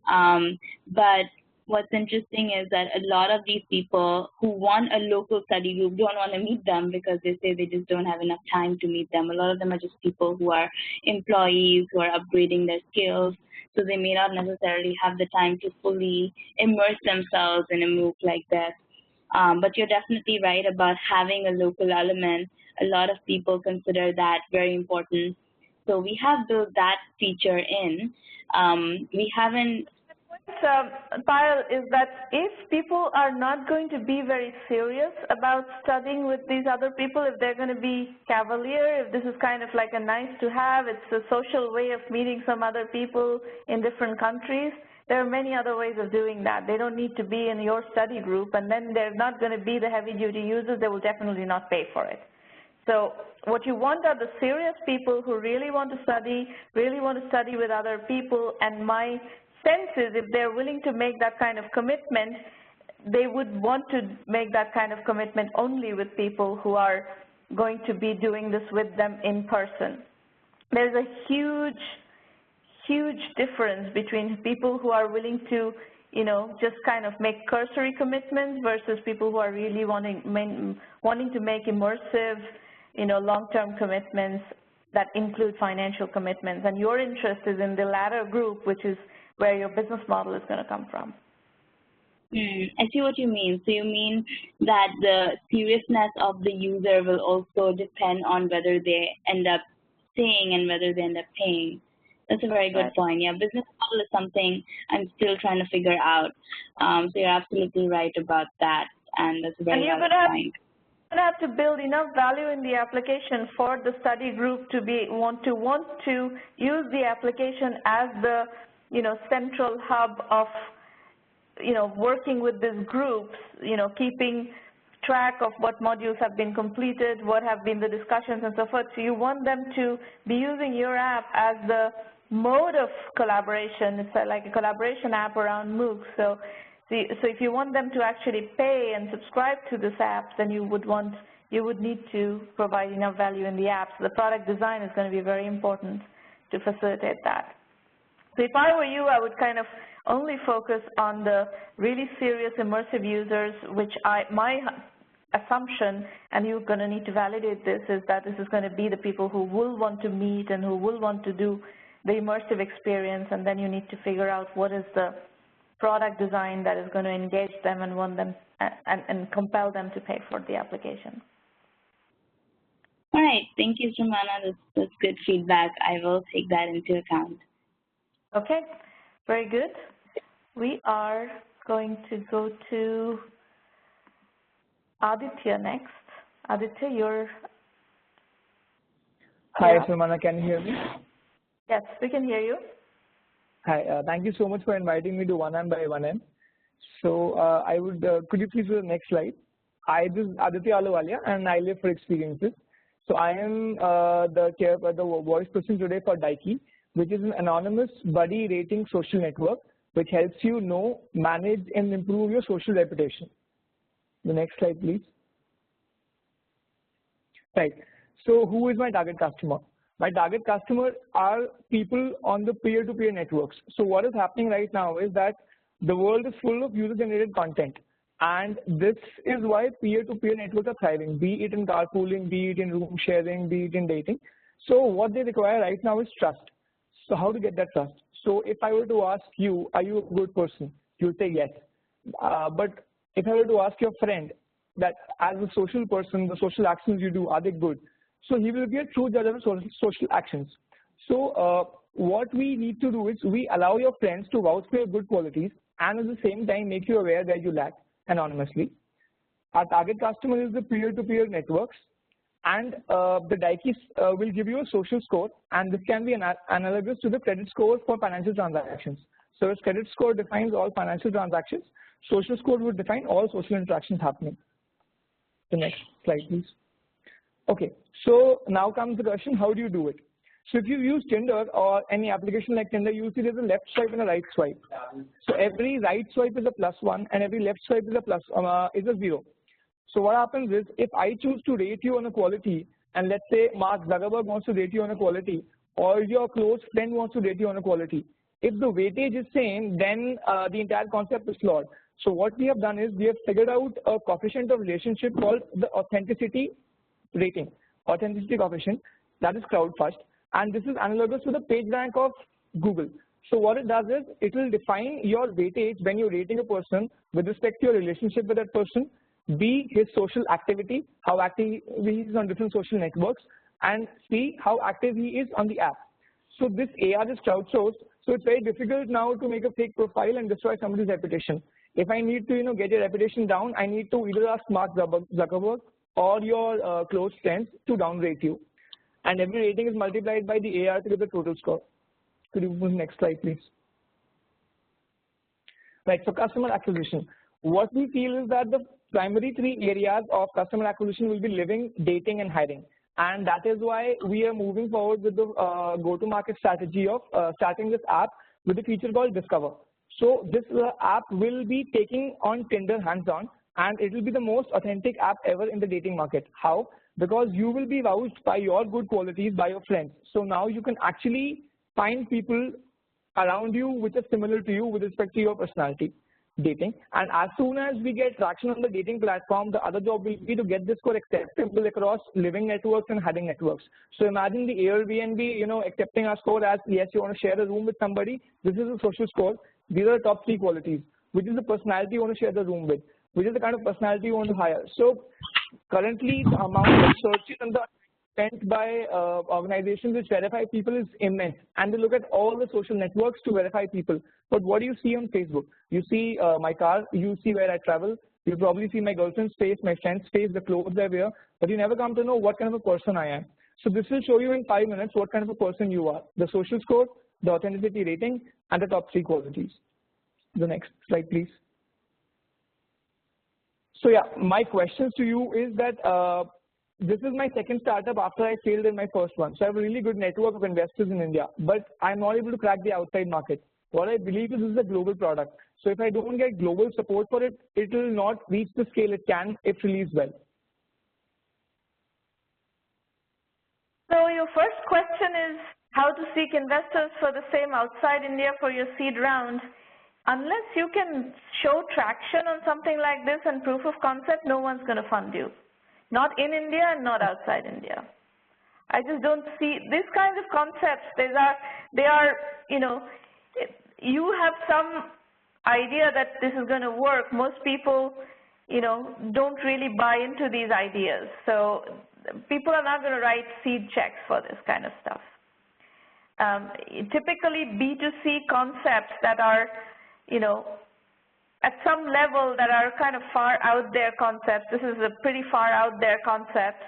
S3: But what's interesting is that a lot of these people who want a local study group don't want to meet them because they say they just don't have enough time to meet them. A lot of them are just people who are employees who are upgrading their skills, so they may not necessarily have the time to fully immerse themselves in a MOOC like this. But you're definitely right about having a local element. A lot of people consider that very important. So we have built that feature in. We haven't.
S1: Payal, is that if people are not going to be very serious about studying with these other people, if they're going to be cavalier, if this is kind of like a nice to have, it's a social way of meeting some other people in different countries, there are many other ways of doing that. They don't need to be in your study group, and then they're not going to be the heavy-duty users. They will definitely not pay for it. So what you want are the serious people who really want to study with other people, and my sense is if they're willing to make that kind of commitment, they would want to make that kind of commitment only with people who are going to be doing this with them in person. There's a huge, huge difference between people who are willing to, just kind of make cursory commitments versus people who are really wanting to make immersive, long-term commitments that include financial commitments. And your interest is in the latter group, which is where your business model is going to come from.
S3: I see what you mean. So you mean that the seriousness of the user will also depend on whether they end up staying and whether they end up paying. That's a very good point. Yeah, business model is something I'm still trying to figure out. So you're absolutely right about that, and that's a very valid point.
S1: You're going to have to build enough value in the application for the study group to want to use the application as the central hub of, working with these groups, keeping track of what modules have been completed, what have been the discussions and so forth. So you want them to be using your app as the mode of collaboration. It's like a collaboration app around MOOCs. So if you want them to actually pay and subscribe to this app, then you would want you would need to provide enough value in the app. So the product design is going to be very important to facilitate that. So if I were you, I would kind of only focus on the really serious immersive users, which my assumption, and you're going to need to validate this, is that this is going to be the people who will want to meet and who will want to do the immersive experience, and then you need to figure out what is the product design that is going to engage them and want them and compel them to pay for the application.
S3: All right, thank you, Sramana. That's good feedback. I will take that into account.
S1: Okay, very good. We are going to go to Aditya next. Aditya, you're...
S4: Hi, Sramana, can you hear me?
S1: Yes, we can hear you.
S4: Hi, thank you so much for inviting me to 1M by 1M. So I would, could you please go to the next slide? This is Aditya Ahluwalia, and I live for experiences. So I am the voice person today for Zacke, which is an anonymous buddy rating social network, which helps you know, manage, and improve your social reputation. The next slide, please. Right. So who is my target customer? My target customer are people on the peer-to-peer networks. So what is happening right now is that the world is full of user-generated content. And this is why peer-to-peer networks are thriving, be it in carpooling, be it in room sharing, be it in dating. So what they require right now is trust. So how to get that trust? So if I were to ask you, are you a good person? You would say yes. But if I were to ask your friend that as a social person, the social actions you do, are they good? So he will be a true judge of social actions. So what we need to do is we allow your friends to vouch for your good qualities and at the same time make you aware that you lack anonymously. Our target customer is the peer-to-peer networks, and the Zacke will give you a social score, and this can be analogous to the credit score for financial transactions. So as credit score defines all financial transactions, social score would define all social interactions happening. The next slide, please. Okay, so now comes the question, how do you do it? So if you use Tinder or any application like Tinder, you see there's a left swipe and a right swipe. So every right swipe is a +1 and every left swipe is a 0. So what happens is, if I choose to rate you on a quality, and let's say Mark Zuckerberg wants to rate you on a quality, or your close friend wants to rate you on a quality, if the weightage is same, then the entire concept is flawed. So what we have done is we have figured out a coefficient of relationship called the authenticity rating, authenticity coefficient, that is crowd first, and this is analogous to the page rank of Google. So what it does is it will define your weightage when you're rating a person with respect to your relationship with that person, B, his social activity, how active he is on different social networks, and C, how active he is on the app. So this AR is crowdsourced, so it's very difficult now to make a fake profile and destroy somebody's reputation. If I need to get your reputation down, I need to either ask Mark Zuckerberg or your close friends to downrate you. And every rating is multiplied by the AR to get the total score. Could you move to the next slide, please? Right, so customer acquisition. What we feel is that the primary 3 areas of customer acquisition will be living, dating, and hiring. And that is why we are moving forward with the go-to-market strategy of starting this app with a feature called Discover. So this app will be taking on Tinder hands-on, and it will be the most authentic app ever in the dating market. How? Because you will be vouched by your good qualities by your friends. So now you can actually find people around you which are similar to you with respect to your personality. Dating, and as soon as we get traction on the dating platform, the other job will be to get this score acceptable across living networks and hiring networks. So imagine the Airbnb, accepting our score as yes, you want to share a room with somebody. This is a social score. These are the top 3 qualities. Which is the personality you want to share the room with? Which is the kind of personality you want to hire? So currently, the amount of searches and the spent by organizations which verify people is immense, and they look at all the social networks to verify people. But what do you see on Facebook? You see my car, you see where I travel, you probably see my girlfriend's face, my friend's face, the clothes I wear, but you never come to know what kind of a person I am. So this will show you in 5 minutes what kind of a person you are, the social score, the authenticity rating, and the top 3 qualities. The next slide, please. So yeah, my questions to you is that this is my second startup after I failed in my first one. So I have a really good network of investors in India, but I'm not able to crack the outside market. What I believe is this is a global product. So if I don't get global support for it, it will not reach the scale it can if released well.
S1: So your first question is how to seek investors for the same outside India for your seed round. Unless you can show traction on something like this and proof of concept, no one's going to fund you. Not in India and not outside India. I just don't see these kinds of concepts. They are, you know, you have some idea that this is going to work. Most people, you know, don't really buy into these ideas. So people are not going to write seed checks for this kind of stuff. Typically, B2C concepts that are, you know, at some level that are kind of far out there concepts, this is a pretty far out there concept,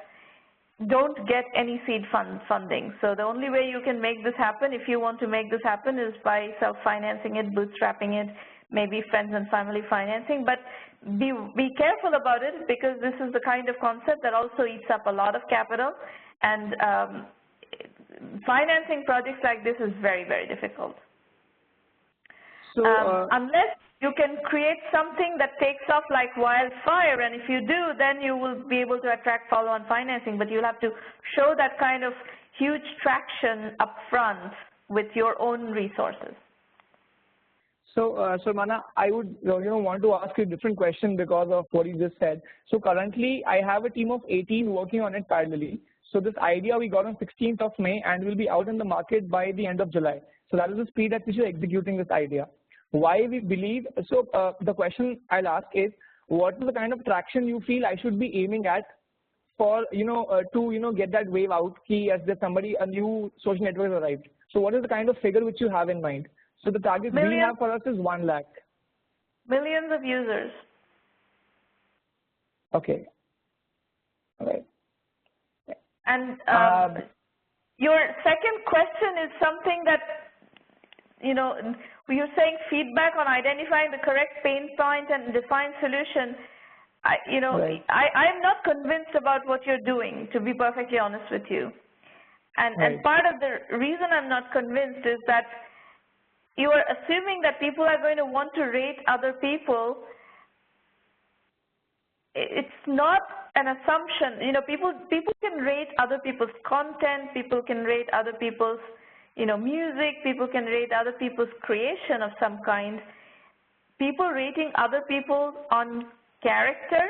S1: don't get any seed funding. So the only way you can make this happen, if you want to make this happen, is by self-financing it, bootstrapping it, maybe friends and family financing. But be careful about it, because this is the kind of concept that also eats up a lot of capital, and financing projects like this is very, very difficult. So, unless you can create something that takes off like wildfire, and if you do, then you will be able to attract follow-on financing, but you'll have to show that kind of huge traction up front with your own resources.
S4: So, Mana, I would want to ask you a different question because of what you just said. So currently, I have a team of 18 working on it parallelly. So this idea we got on 16th of May and will be out in the market by the end of July. So that is the speed at which we're executing this idea. Why we believe, so the question I'll ask is, what is the kind of traction you feel I should be aiming at for, to, get that wave out, key as there's a new social network has arrived. So what is the kind of figure which you have in mind? So the target we have for us is 1 lakh.
S1: Millions of users.
S4: Okay. All right.
S1: And your second question is something that, you're saying feedback on identifying the correct pain point and defined solution.
S4: Right.
S1: I'm not convinced about what you're doing, to be perfectly honest with you. And,
S4: right.
S1: and part of the reason I'm not convinced is that you are assuming that people are going to want to rate other people. It's not an assumption. People can rate other people's content, people can rate other people's music, people can rate other people's creation of some kind. People rating other people on character,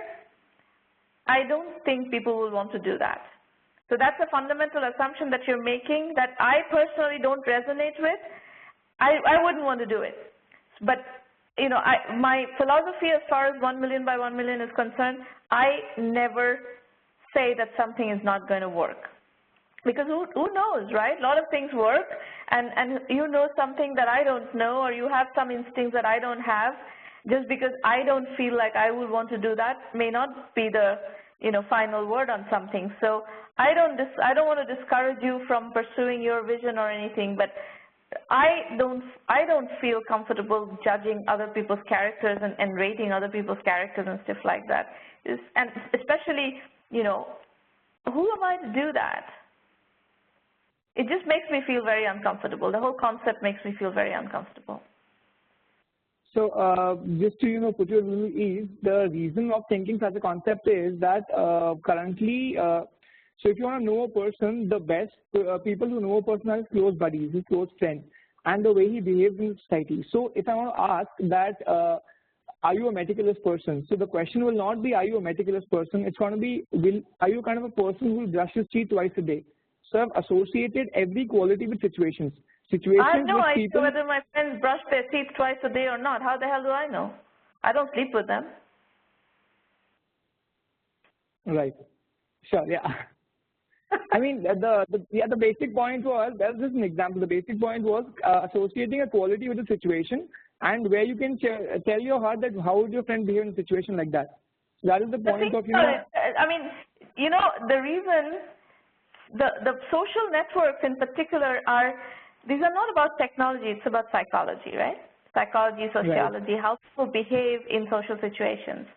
S1: I don't think people will want to do that. So that's a fundamental assumption that you're making that I personally don't resonate with. I wouldn't want to do it. But, my philosophy as far as 1 million by 1 million is concerned, I never say that something is not going to work. Because who knows, right? A lot of things work, and you know something that I don't know, or you have some instincts that I don't have. Just because I don't feel like I would want to do that may not be the final word on something. So I don't want to discourage you from pursuing your vision or anything, but I don't feel comfortable judging other people's characters and rating other people's characters and stuff like that. And especially, who am I to do that? It just makes me feel very uncomfortable. The whole concept makes me feel very uncomfortable.
S4: So just to put you a little ease, the reason of thinking such a concept is that currently, so if you want to know a person, the best people who know a person are his close buddies, his close friends, and the way he behaves in society. So if I want to ask that, are you a meticulous person? So the question will not be, are you a meticulous person? It's going to be, are you kind of a person who will brush his teeth twice a day? So I've associated every quality with situations. I
S1: have no idea whether my friends brush their teeth twice a day or not. How the hell do I know? I don't sleep with them.
S4: Right. Sure. Yeah. I mean, the basic point was, that's just an example. The basic point was associating a quality with a situation, and where you can tell your heart that how would your friend behave in a situation like that. So that is the point of
S1: I mean, the reason the social networks in particular these are not about technology, it's about psychology, right? Psychology, sociology, right. How people behave in social situations.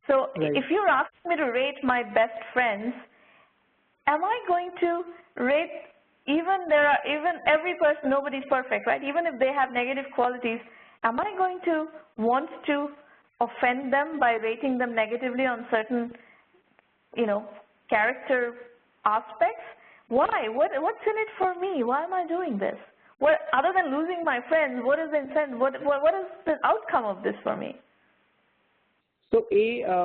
S1: So right. If you're asking me to rate my best friends, am I going to rate even every person, nobody's perfect, right? Even if they have negative qualities, am I going to want to offend them by rating them negatively on certain, character aspects? Why? What's in it for me? Why am I doing this? What, other than losing my friends, what is the incentive? What is the outcome of this for me?
S4: So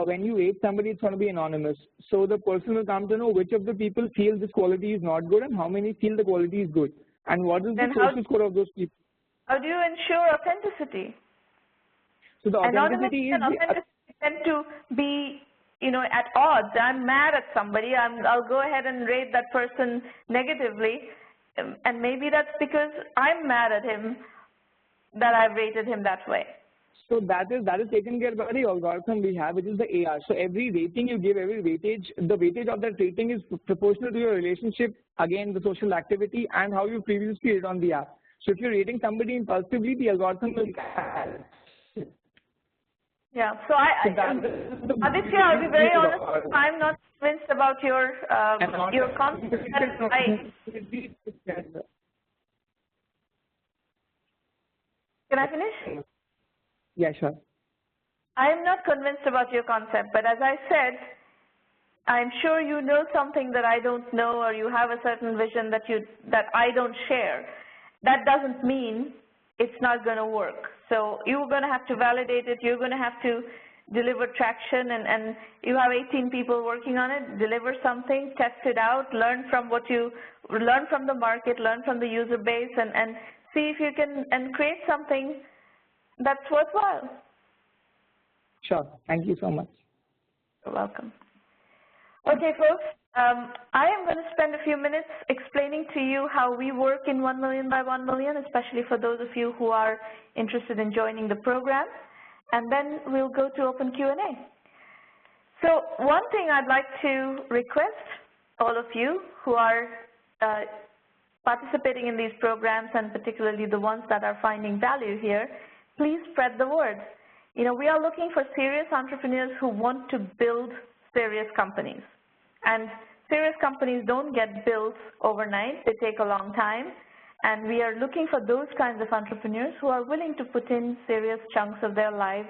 S4: when you rate somebody, it's going to be anonymous. So the person will come to know which of the people feel this quality is not good and how many feel the quality is good. And what is the social score of those people?
S1: How do you ensure authenticity?
S4: So the authenticity
S1: and authenticity tend to be, you know, at odds. I'm mad at somebody. I'll go ahead and rate that person negatively. And maybe that's because I'm mad at him that I've rated him that way.
S4: So that is taken care by the algorithm we have, which is the AR. So every rating you give, every weightage, the weightage of that rating is proportional to your relationship, again, the social activity, and how you previously rated on the app. So if you're rating somebody impulsively, the algorithm will.
S1: Yeah. So Aditya, I'll be very honest. I'm not convinced about your concept. Can I finish?
S4: Yeah, sure.
S1: I'm not convinced about your concept, but as I said, I'm sure you know something that I don't know, or you have a certain vision that I don't share. That doesn't mean it's not going to work. So you're going to have to validate it. You're going to have to deliver traction, and you have 18 people working on it. Deliver something, test it out, learn from the market, learn from the user base, and see if you can create something that's worthwhile.
S4: Sure. Thank you so much.
S1: You're welcome. Okay, folks. I am going to spend a few minutes explaining to you how we work in 1 million by 1 million, especially for those of you who are interested in joining the program. And then we'll go to open Q&A. So one thing I'd like to request all of you who are participating in these programs, and particularly the ones that are finding value here, please spread the word. You know, we are looking for serious entrepreneurs who want to build serious companies. And serious companies don't get built overnight. They take a long time. And we are looking for those kinds of entrepreneurs who are willing to put in serious chunks of their lives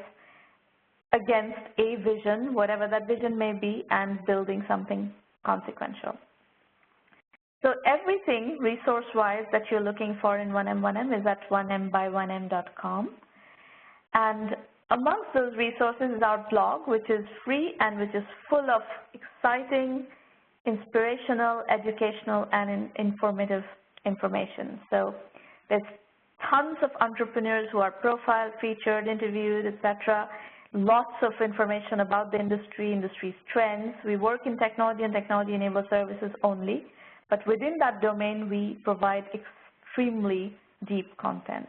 S1: against a vision, whatever that vision may be, and building something consequential. So everything resource-wise that you're looking for in 1M1M is at 1mby1m.com. And amongst those resources is our blog, which is free and which is full of exciting, inspirational, educational, and informative information. So there's tons of entrepreneurs who are profiled, featured, interviewed, etc. Lots of information about the industry's trends. We work in technology and technology-enabled services only, but within that domain, we provide extremely deep content.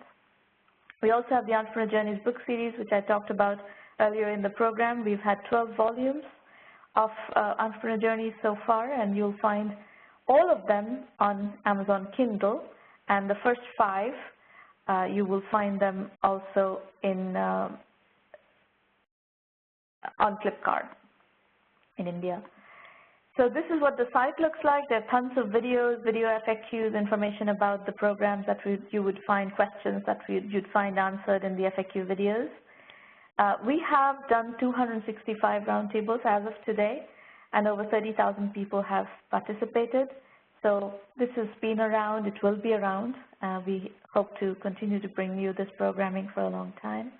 S1: We also have the Entrepreneur Journeys book series, which I talked about earlier in the program. We've had 12 volumes of Entrepreneur Journeys so far, and you'll find all of them on Amazon Kindle, and the first 5, you will find them also in on Flipkart in India. So this is what the site looks like. There are tons of videos, video FAQs, information about the programs that you would find, questions that you'd find answered in the FAQ videos. We have done 265 roundtables as of today, and over 30,000 people have participated. So this has been around. It will be around. We hope to continue to bring you this programming for a long time.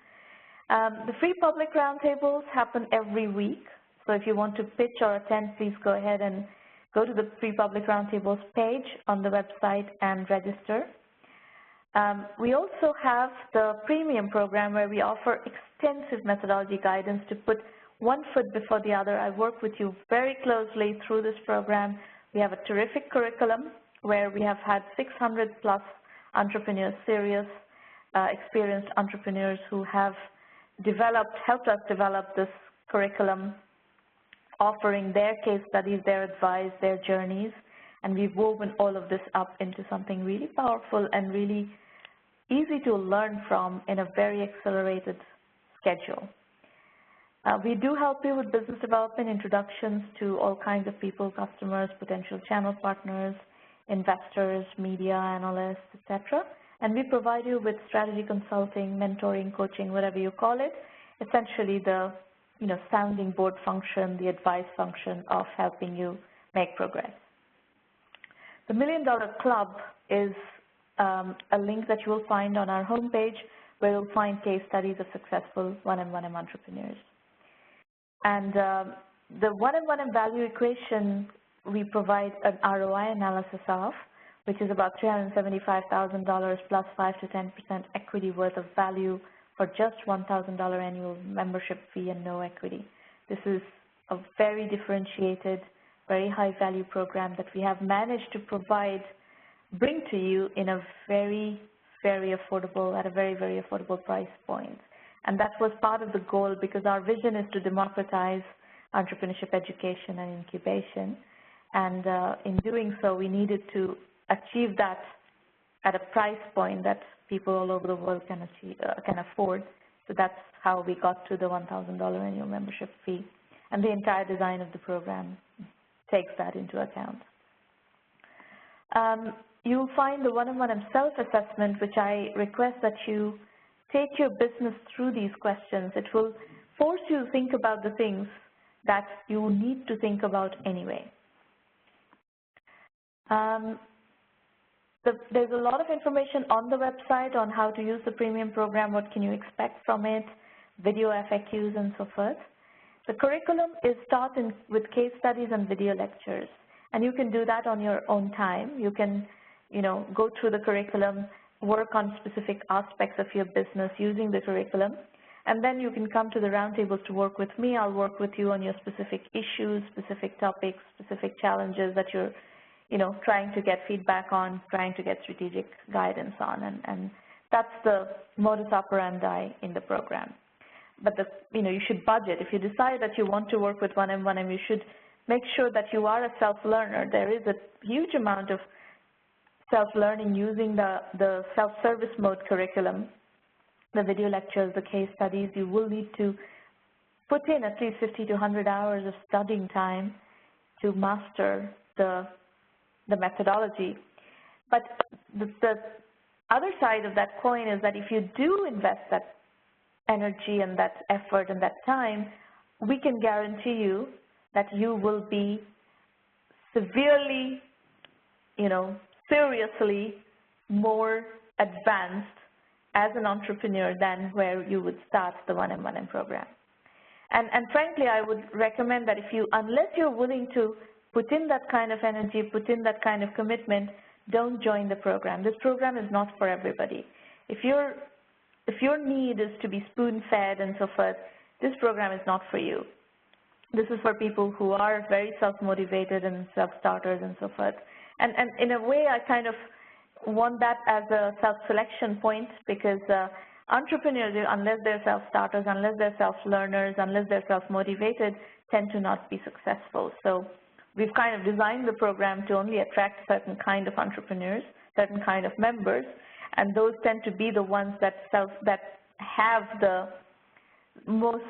S1: The free public roundtables happen every week. So if you want to pitch or attend, please go ahead and go to the free public roundtables page on the website and register. We also have the premium program where we offer extensive methodology guidance to put one foot before the other. I work with you very closely through this program. We have a terrific curriculum where we have had 600 plus entrepreneurs, serious, experienced entrepreneurs who have helped us develop this curriculum, offering their case studies, their advice, their journeys, and we've woven all of this up into something really powerful and really easy to learn from in a very accelerated schedule. We do help you with business development, introductions to all kinds of people, customers, potential channel partners, investors, media analysts, etc. And we provide you with strategy consulting, mentoring, coaching, whatever you call it, essentially the sounding board function, the advice function of helping you make progress. The $1 Million Club is a link that you will find on our homepage where you'll find case studies of successful 1M1M entrepreneurs. And the 1M1M value equation we provide an ROI analysis of, which is about $375,000 plus 5 to 10% equity worth of value for just $1,000 annual membership fee and no equity. This is a very differentiated, very high value program that we have managed to bring to you in a very, very affordable, at a very, very affordable price point. And that was part of the goal because our vision is to democratize entrepreneurship education and incubation. And in doing so, we needed to achieve that at a price point that people all over the world can afford. So that's how we got to the $1,000 annual membership fee. And the entire design of the program takes that into account. You'll find the 1M1M self-assessment, which I request that you take your business through these questions. It will force you to think about the things that you need to think about anyway. There's a lot of information on the website on how to use the premium program, what can you expect from it, video FAQs and so forth. The curriculum is taught with case studies and video lectures, and you can do that on your own time. You can, go through the curriculum, work on specific aspects of your business using the curriculum, and then you can come to the roundtables to work with me. I'll work with you on your specific issues, specific topics, specific challenges that you're trying to get feedback on, trying to get strategic guidance on, and that's the modus operandi in the program. But you should budget. If you decide that you want to work with 1M1M, you should make sure that you are a self-learner. There is a huge amount of self-learning using the self-service mode curriculum, the video lectures, the case studies. You will need to put in at least 50 to 100 hours of studying time to master the methodology. But the other side of that coin is that if you do invest that energy and that effort and that time, we can guarantee you that you will be severely, seriously more advanced as an entrepreneur than where you would start the 1M1M program. And frankly, I would recommend that unless you're willing to put in that kind of energy, put in that kind of commitment, don't join the program. This program is not for everybody. If your need is to be spoon-fed and so forth, this program is not for you. This is for people who are very self-motivated and self-starters and so forth. And in a way, I kind of want that as a self-selection point because entrepreneurs, unless they're self-starters, unless they're self-learners, unless they're self-motivated, tend to not be successful. So we've kind of designed the program to only attract certain kind of entrepreneurs, certain kind of members, and those tend to be the ones that have the most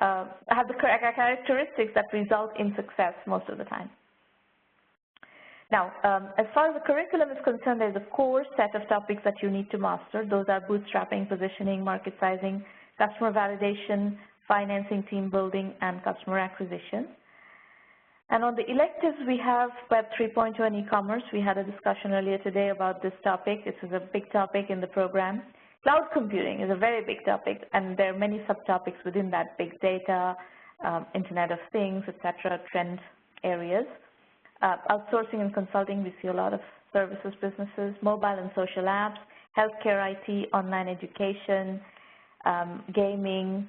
S1: have the characteristics that result in success most of the time. Now, as far as the curriculum is concerned, there's a core set of topics that you need to master. Those are bootstrapping, positioning, market sizing, customer validation, financing, team building, and customer acquisition. And on the electives, we have Web 3.0 and e-commerce. We had a discussion earlier today about this topic. This is a big topic in the program. Cloud computing is a very big topic, and there are many subtopics within that: big data, Internet of Things, etc., trend areas. Outsourcing and consulting, we see a lot of services businesses, mobile and social apps, healthcare IT, online education, gaming,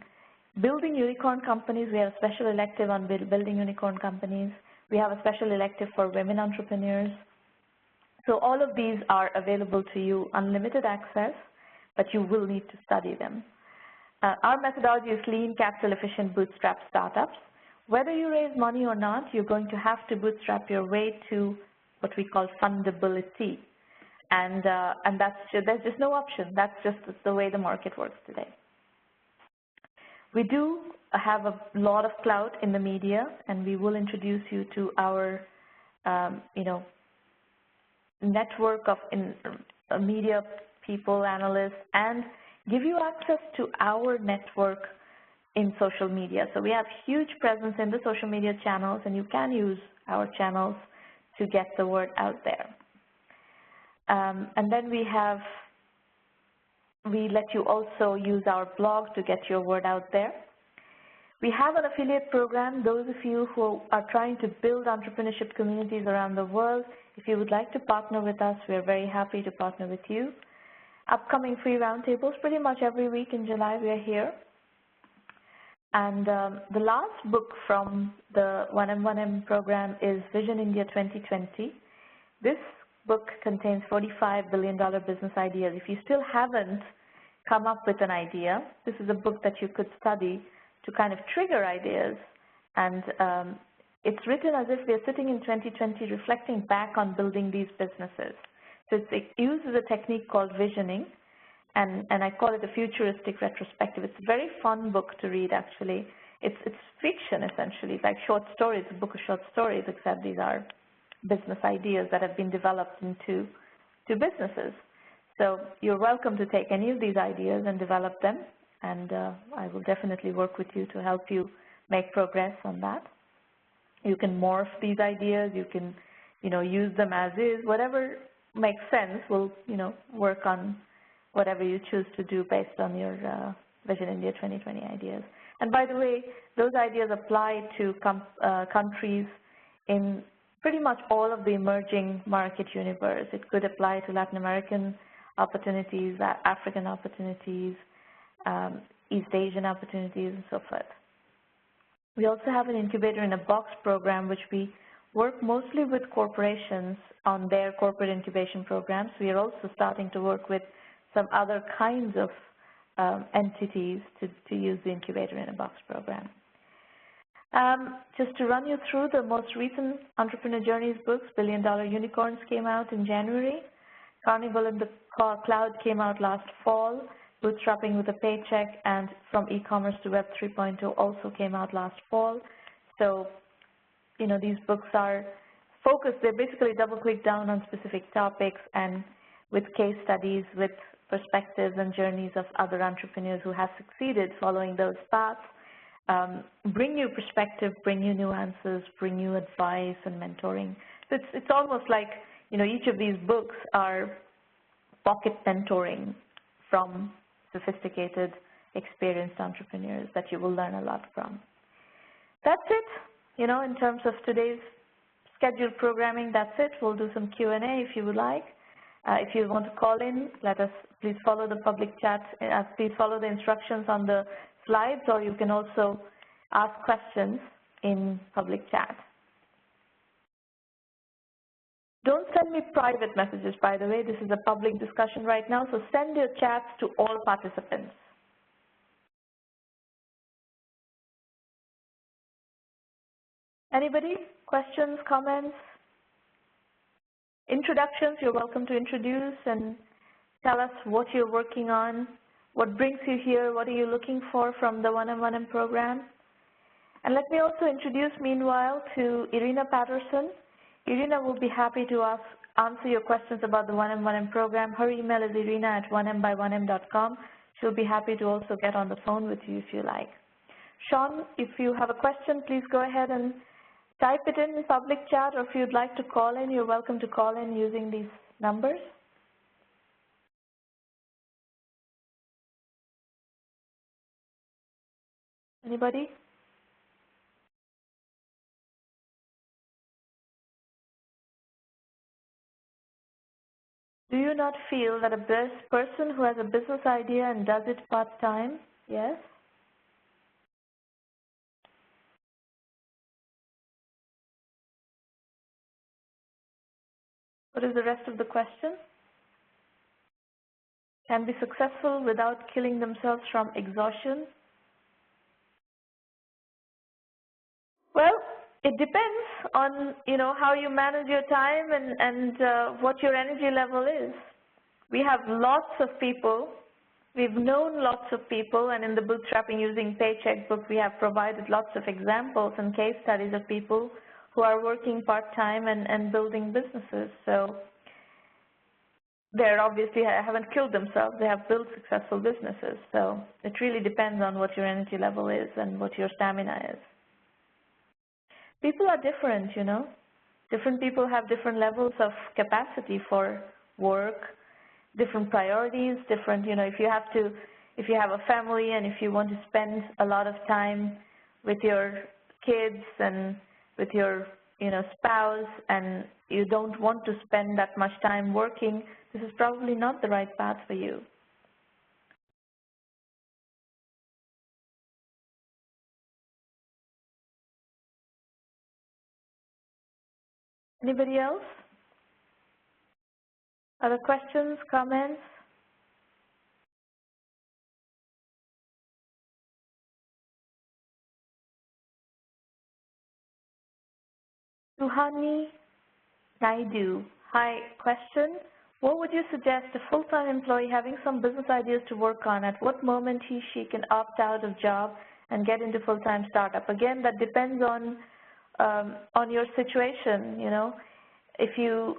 S1: building unicorn companies. We have a special elective on building unicorn companies. We have a special elective for women entrepreneurs. So all of these are available to you, unlimited access, but you will need to study them. Our methodology is lean, capital-efficient, bootstrap startups. Whether you raise money or not, you're going to have to bootstrap your way to what we call fundability. And there's just no option. That's just the way the market works today. We do have a lot of clout in the media, and we will introduce you to our, network of media people, analysts, and give you access to our network in social media. So we have huge presence in the social media channels, and you can use our channels to get the word out there. And then we let you also use our blog to get your word out there. We have an affiliate program. Those of you who are trying to build entrepreneurship communities around the world, if you would like to partner with us, we are very happy to partner with you. Upcoming free roundtables, pretty much every week in July we are here. And the last book from the 1M1M program is Vision India 2020. This book contains 45 billion-dollar business ideas. If you still haven't come up with an idea, this is a book that you could study to kind of trigger ideas. And it's written as if we're sitting in 2020 reflecting back on building these businesses. So it uses a technique called visioning, and I call it a futuristic retrospective. It's a very fun book to read, actually. It's fiction, essentially. It's like short stories, a book of short stories, except these are business ideas that have been developed into businesses. So you're welcome to take any of these ideas and develop them, and I will definitely work with you to help you make progress on that. You can morph these ideas. You can, use them as is. Whatever makes sense, we'll, work on whatever you choose to do based on your Vision India 2020 ideas. And by the way, those ideas apply to countries in pretty much all of the emerging market universe. It could apply to Latin American opportunities, African opportunities, East Asian opportunities, and so forth. We also have an incubator in a box program, which we work mostly with corporations on their corporate incubation programs. We are also starting to work with some other kinds of entities to use the incubator in a box program. Just to run you through the most recent Entrepreneur Journeys books, Billion Dollar Unicorns came out in January. Carnival in the Cloud came out last fall. Bootstrapping with a Paycheck and From E-Commerce to Web 3.0 also came out last fall. So, these books are focused. They basically double-click down on specific topics and with case studies, with perspectives and journeys of other entrepreneurs who have succeeded following those paths, bring you perspective, bring you nuances, bring you advice and mentoring. So it's almost like, each of these books are pocket mentoring from sophisticated, experienced entrepreneurs that you will learn a lot from. That's it, in terms of today's scheduled programming, that's it. We'll do some Q&A if you would like. If you want to call in, please follow the public chat, please follow the instructions on the slides, or you can also ask questions in public chat. Don't send me private messages, by the way. This is a public discussion right now, so send your chats to all participants. Anybody? Questions, comments? Introductions, you're welcome to introduce and tell us what you're working on, what brings you here, what are you looking for from the 1M1M program. And let me also introduce, meanwhile, to Irina Patterson. Irina will be happy to answer your questions about the 1M1M program. Her email is irina@1mby1m.com. She'll be happy to also get on the phone with you if you like. Sean, if you have a question, please go ahead and type it in public chat, or if you'd like to call in, you're welcome to call in using these numbers. Anybody? Do you not feel that a person who has a business idea and does it part-time? Yes? What is the rest of the question? Can be successful without killing themselves from exhaustion? Well, it depends on, how you manage your time and what your energy level is. We have lots of people. We've known lots of people, and in the Bootstrapping Using Paycheck book, we have provided lots of examples and case studies of people who are working part-time and building businesses. So they obviously haven't killed themselves. They have built successful businesses. So it really depends on what your energy level is and what your stamina is. People are different, Different people have different levels of capacity for work, different priorities, different, if you have a family and if you want to spend a lot of time with your kids and with your, spouse, and you don't want to spend that much time working, this is probably not the right path for you. Anybody else? Other questions, comments? Suhani Naidu. Hi, question. What would you suggest a full-time employee having some business ideas to work on? At what moment she can opt out of job and get into full-time startup? Again, that depends on your situation, If you,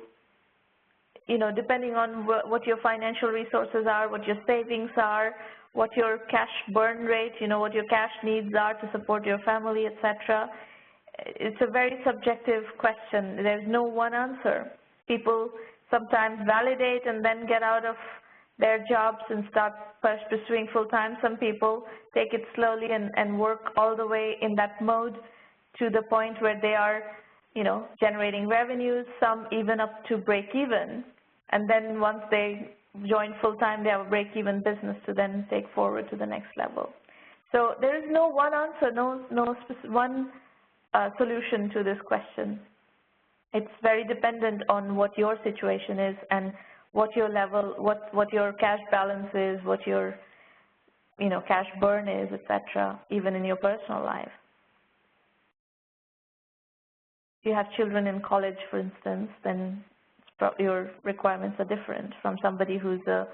S1: depending on what your financial resources are, what your savings are, what your cash burn rate, what your cash needs are to support your family, etc. It's a very subjective question. There's no one answer. People sometimes validate and then get out of their jobs and start pursuing full-time. Some people take it slowly and work all the way in that mode to the point where they are, generating revenues, some even up to break-even. And then once they join full-time, they have a break-even business to then take forward to the next level. So there is no one answer, one solution to this question. It's very dependent on what your situation is and what your level, what your cash balance is, what your, cash burn is, etc., even in your personal life. If you have children in college, for instance, then your requirements are different from somebody who's a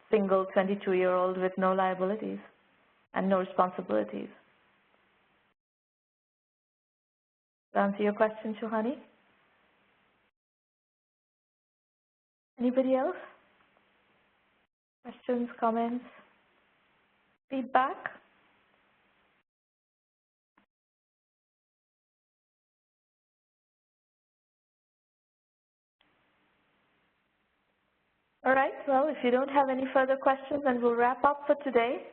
S1: single 22-year-old with no liabilities and no responsibilities. Does that answer your question, Shuhani? Anybody else? Questions, comments, feedback? All right, well, if you don't have any further questions, then we'll wrap up for today,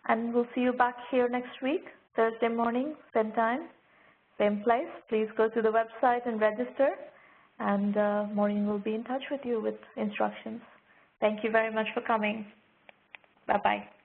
S1: and we'll see you back here next week, Thursday morning, same time, same place. Please go to the website and register, and Maureen will be in touch with you with instructions. Thank you very much for coming. Bye-bye.